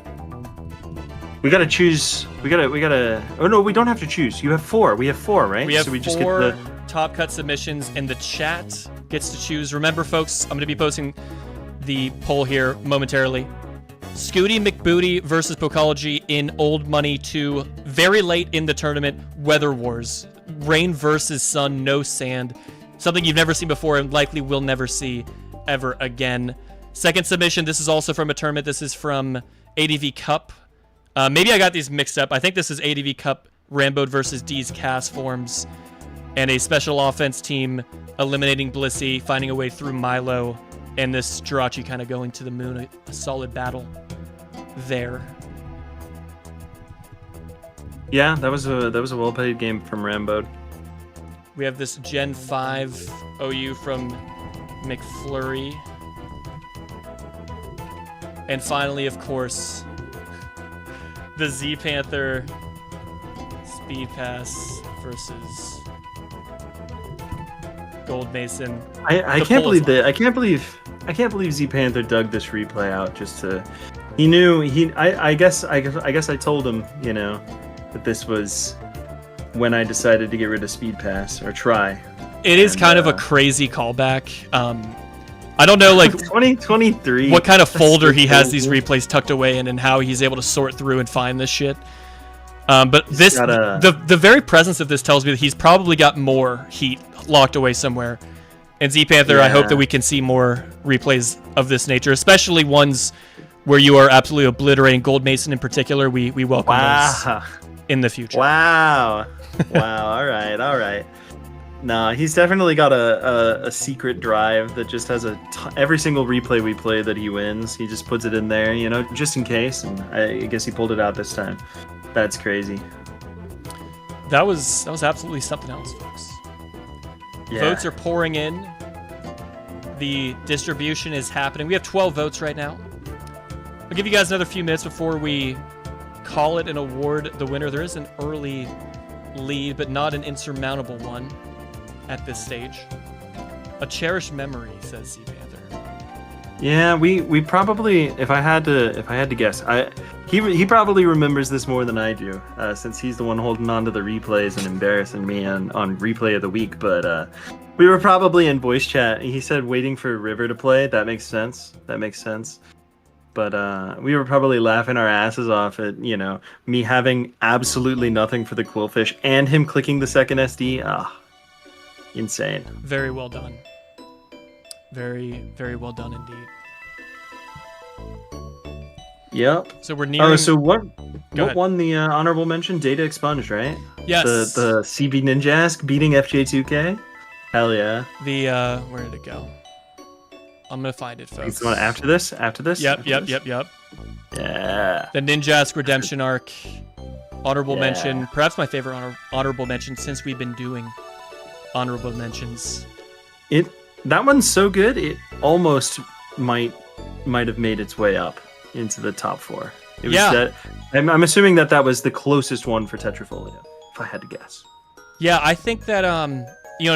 we gotta choose. We gotta. Oh no, we don't have to choose. You have 4. We have 4, right? We have so we 4 just get the top cut submissions, and the chat gets to choose. Remember, folks, I'm going to be posting the poll here momentarily. Scooty McBooty versus Pokology in Old Money 2. Very late in the tournament. Weather Wars. Rain versus sun. No sand. Something you've never seen before and likely will never see ever again. Second submission, this is also from a tournament. This is from ADV Cup. Maybe I got these mixed up. I think this is ADV Cup Rambo versus D's cast forms. And a special offense team eliminating Blissey, finding a way through Milo, and this Jirachi kind of going to the moon. A solid battle there. Yeah, that was a well-played game from Rambo. We have this Gen 5 OU from McFlurry. And finally, of course, the Z Panther Speed Pass versus Gold Mason. I can't believe that. I can't believe Z Panther dug this replay out just to He knew. I guess I told him, that this was when I decided to get rid of Speed Pass or try. It is kind of a crazy callback. I don't know, like 2023. what kind of folder he has these replays tucked away in, and how he's able to sort through and find this shit. But this, the very presence of this tells me that he's probably got more heat locked away somewhere. And Z Panther, I hope that we can see more replays of this nature, especially ones where you are absolutely obliterating Gold Mason in particular. We welcome those in the future. Wow. All right. No, he's definitely got a secret drive that just has every single replay we play that he wins, he just puts it in there, just in case. And I guess he pulled it out this time. That's crazy. That was absolutely something else, folks. Yeah. Votes are pouring in. The distribution is happening. We have 12 votes right now. I'll give you guys another few minutes before we call it and award the winner. There is an early lead, but not an insurmountable one at this stage. A cherished memory, says Z Panther. Yeah, we probably, if I had to guess, he probably remembers this more than I do, since he's the one holding on to the replays and embarrassing me on replay of the week. But we were probably in voice chat. He said waiting for River to play. That makes sense. But we were probably laughing our asses off at, me having absolutely nothing for the Quillfish and him clicking the second SD. Insane. Very well done. Very, very well done indeed. Yep. So we're nearing... Oh, so what won the honorable mention? Data Expunged, right? Yes. The CB Ninjask beating FJ2K? Hell yeah. Where did it go? I'm gonna find it, folks. It's the one after this? Yep. Yeah. The Ninjask Redemption arc. Honorable mention. Perhaps my favorite honorable mention since we've been doing honorable mentions. That one's so good, it almost might have made its way up into the top 4. I'm assuming that was the closest one for Tetrafolio, if I had to guess. Yeah, I think that in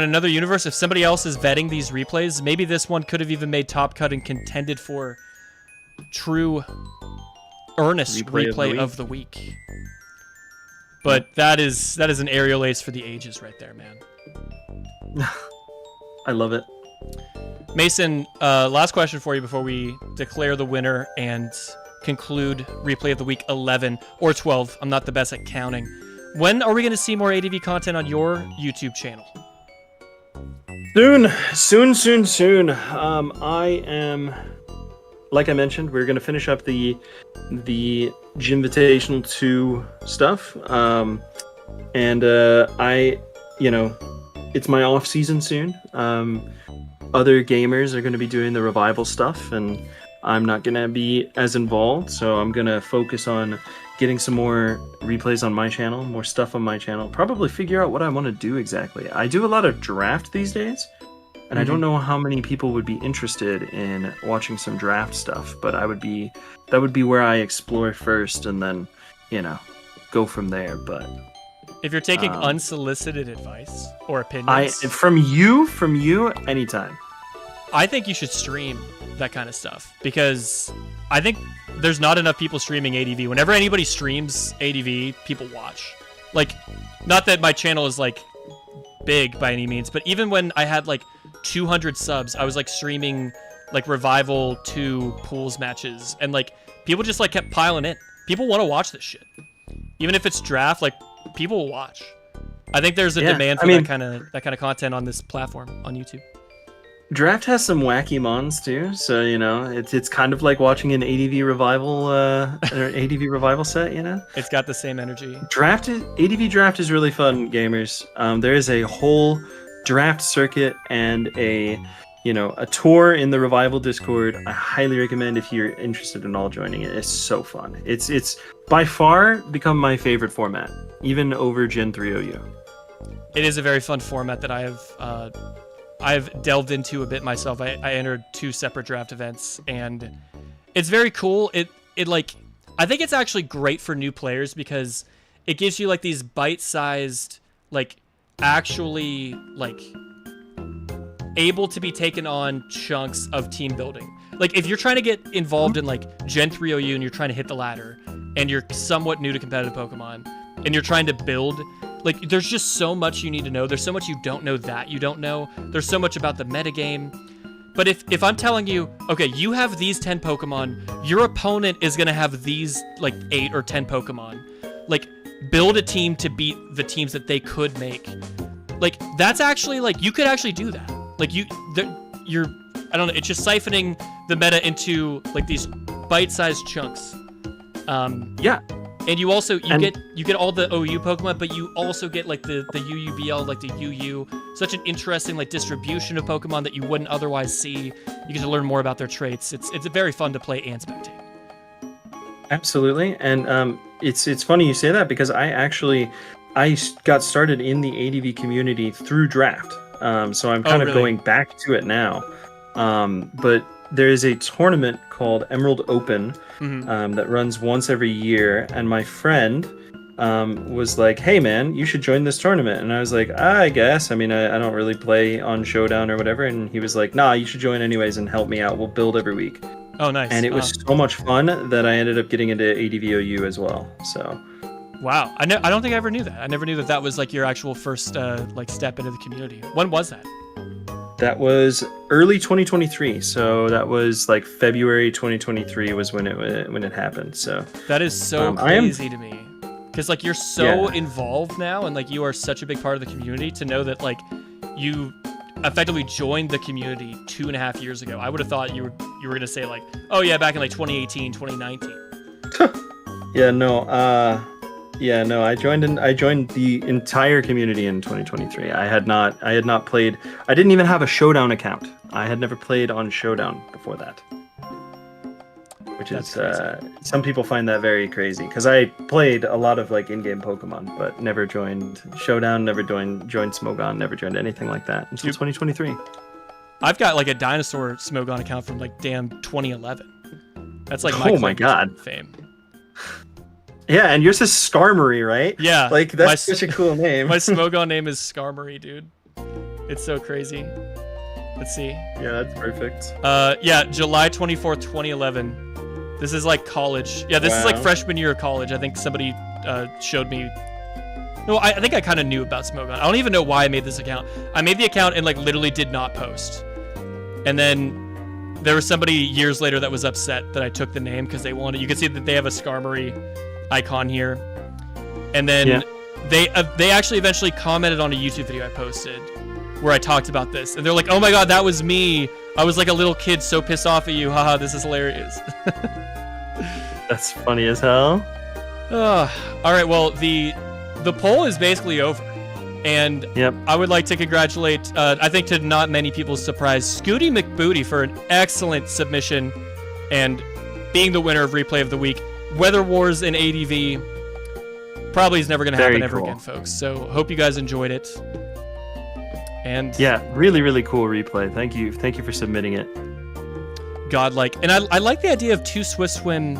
another universe, if somebody else is vetting these replays, maybe this one could have even made top cut and contended for true earnest replay of the week. But that is an aerial ace for the ages right there, man. I love it. Mason, last question for you before we declare the winner and conclude replay of the week 11 or 12. I'm not the best at counting. When are we going to see more ADV content on your YouTube channel? Soon. I am, like I mentioned, we're going to finish up the Gymvitational 2 stuff. And it's my off season soon. Other gamers are going to be doing the revival stuff, and I'm not going to be as involved, so I'm going to focus on getting some more replays on my channel, more stuff on my channel, probably figure out what I want to do exactly. I do a lot of draft these days, and I don't know how many people would be interested in watching some draft stuff, but that would be where I explore first and then, go from there. But if you're taking unsolicited advice or opinions, from you, anytime. I think you should stream that kind of stuff, because I think there's not enough people streaming ADV. Whenever anybody streams ADV, people watch. Like, not that my channel is like big by any means, but even when I had like 200 subs, I was like streaming like Revival 2 pools matches, and like people just like kept piling in. People want to watch this shit. Even if it's draft, like people will watch. I think there's a demand for that kind of content on this platform on YouTube. Draft has some wacky mons too, so it's kind of like watching an ADV revival or ADV revival set. It's got the same energy. ADV draft is really fun, gamers. There is a whole draft circuit and a tour in the revival Discord. I highly recommend if you're interested in all joining it. It's so fun. It's by far become my favorite format, even over Gen 3 OU. It is a very fun format that I've delved into a bit myself. I entered 2 separate draft events, and it's very cool. It I think it's actually great for new players, because it gives you like these bite-sized, like actually like able to be taken on chunks of team building. Like, if you're trying to get involved in, like, Gen 3 OU and you're trying to hit the ladder, and you're somewhat new to competitive Pokemon, and you're trying to build, like, there's just so much you need to know. There's so much you don't know that you don't know. There's so much about the metagame. But if I'm telling you, okay, you have these 10 Pokemon, your opponent is going to have these, like, 8 or 10 Pokemon. Like, build a team to beat the teams that they could make. Like, that's actually, like, you could actually do that. Like, you're, I don't know, it's just siphoning the meta into, like, these bite-sized chunks. Yeah. And you also, you get all the OU Pokemon, but you also get, like, the UUBL, like the UU. Such an interesting, like, distribution of Pokemon that you wouldn't otherwise see. You get to learn more about their traits. It's very fun to play and spectate. Absolutely. And it's funny you say that, because I got started in the ADV community through draft. So I'm kind of going back to it now. But there is a tournament called Emerald Open that runs once every year. And my friend was like, hey, man, you should join this tournament. And I was like, I guess. I mean, I don't really play on Showdown or whatever. And he was like, nah, you should join anyways and help me out. We'll build every week. Oh, nice. And it was so much fun that I ended up getting into ADV OU as well. So... Wow, I don't think I ever knew that. I never knew that was like your actual first like step into the community. When was that? That was early 2023. So that was like February 2023 was when it happened. So that is so crazy to me, because like you're so involved now, and like you are such a big part of the community. To know that like you effectively joined the community 2.5 years ago. I would have thought you were gonna say like, oh yeah, back in like 2018, 2019. Yeah, no. Yeah, no, I joined the entire community in 2023. I had not played. I didn't even have a Showdown account. I had never played on Showdown before that. Which is some people find that very crazy, because I played a lot of like in-game Pokemon, but never joined Showdown, never joined Smogon, never joined anything like that until 2023. I've got like a dinosaur Smogon account from like damn 2011. That's like my God fame. Yeah, and yours is Skarmory, right? Yeah. Like, that's such a cool name. My Smogon name is Skarmory, dude. It's so crazy. Let's see. Yeah, that's perfect. Yeah, July 24th, 2011. This is like college. Yeah, this is like freshman year of college. I think somebody showed me. No, I think I kind of knew about Smogon. I don't even know why I made this account. I made the account and like literally did not post. And then there was somebody years later that was upset that I took the name because they wanted. You can see that they have a Skarmory icon here, and then they actually eventually commented on a YouTube video I posted where I talked about this, and they're like, oh my god, that was me. I was like a little kid so pissed off at you. Haha, this is hilarious. That's funny as hell. All right, well, the poll is basically over, and I would like to congratulate, I think to not many people's surprise, Scooty McBooty for an excellent submission and being the winner of Replay of the Week. Weather Wars in ADV probably is never going to happen ever again, folks. So hope you guys enjoyed it. And yeah, really, really cool replay. Thank you for submitting it. Godlike. And I like the idea of 2 Swift Swim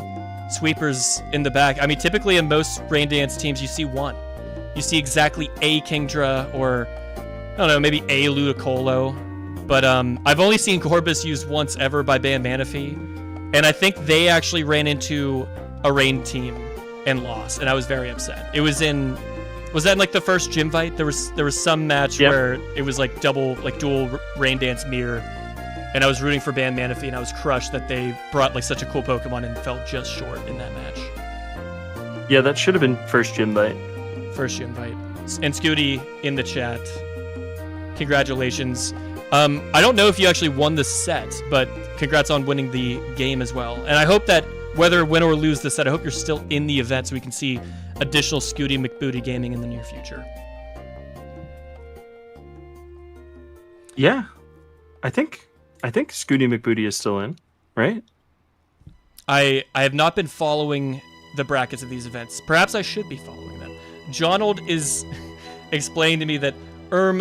sweepers in the back. I mean, typically in most Rain Dance teams, you see 1. You see exactly a Kingdra or, I don't know, maybe a Ludicolo. But I've only seen Gorbis used once ever by Ban Manaphy. And I think they actually ran into a Rain team and lost, and I was very upset. It was that in like the first gym fight? There was some match where it was like dual Rain Dance mirror, and I was rooting for Ban Manaphy, and I was crushed that they brought like such a cool Pokemon and fell just short in that match. Yeah, that should have been first gym fight. First gym fight. And Scooty in the chat, congratulations. I don't know if you actually won the set, but congrats on winning the game as well. And I hope that whether win or lose the set, I hope you're still in the event so we can see additional Scooty McBooty gaming in the near future. Yeah, I think Scooty McBooty is still in, right? I have not been following the brackets of these events. Perhaps I should be following them. Jonold is explaining to me that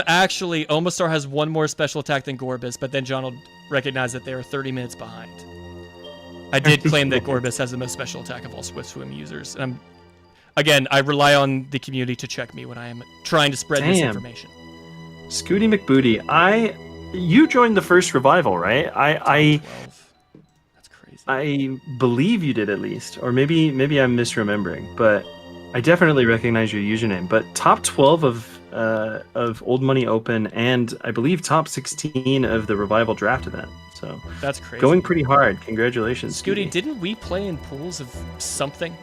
actually, Omastar has 1 more special attack than Gorbis, but then Jonold recognized that they are 30 minutes behind. I did claim that Gorbis has the most special attack of all Swift Swim users. And I rely on the community to check me when I am trying to spread this information. Scooty McBooty, you joined the first revival, right? I 12. That's crazy. I believe you did at least, or maybe I'm misremembering, but I definitely recognize your username. But top 12 of Old Money Open, and I believe top 16 of the revival draft event. So That's crazy. going pretty hard. Congratulations, Scooty, didn't we play in pools of something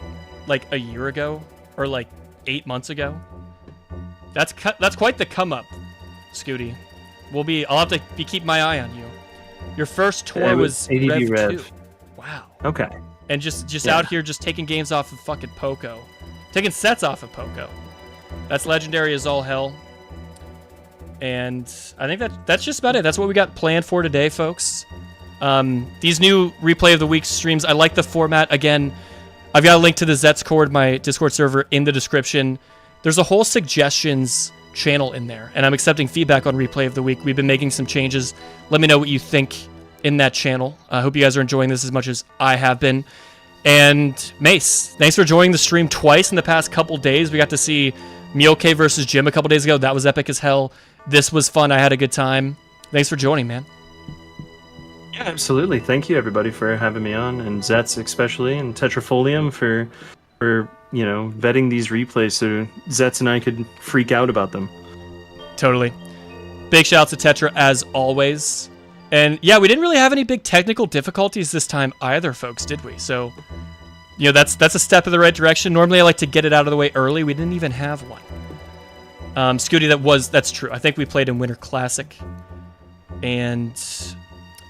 like a year ago or like 8 months ago? That's quite the come up, Scooty. I'll have to keep my eye on you. Your first tour was ADV Rev 2. Rev. Wow. Okay. And just out here just taking games off of fucking Poco. Taking sets off of Poco. That's legendary as all hell. And I think that's just about it. That's what we got planned for today, folks. These new Replay of the Week streams, I like the format. Again, I've got a link to the Zetscord, my Discord server, in the description. There's a whole suggestions channel in there, and I'm accepting feedback on Replay of the Week. We've been making some changes. Let me know what you think in that channel. I hope you guys are enjoying this as much as I have been. And Mace, thanks for joining the stream twice in the past couple days. We got to see Mioke versus Jim a couple days ago. That was epic as hell. This was fun. I had a good time. Thanks for joining, man. Yeah, absolutely. Thank you, everybody, for having me on, and Zets especially, and Tetrafolium for vetting these replays so Zets and I could freak out about them. Totally. Big shout out to Tetra as always. And yeah, we didn't really have any big technical difficulties this time either, folks, did we? So, that's a step in the right direction. Normally I like to get it out of the way early. We didn't even have one. Scooty, that's true. I think we played in Winter Classic. And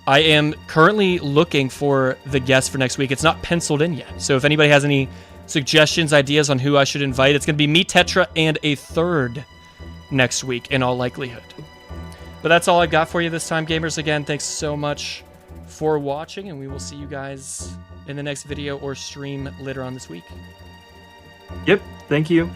I am currently looking for the guest for next week. It's not penciled in yet. So if anybody has any suggestions, ideas on who I should invite, it's going to be me, Tetra, and a third next week in all likelihood. But that's all I've got for you this time, gamers. Again, thanks so much for watching, and we will see you guys in the next video or stream later on this week. Yep. Thank you.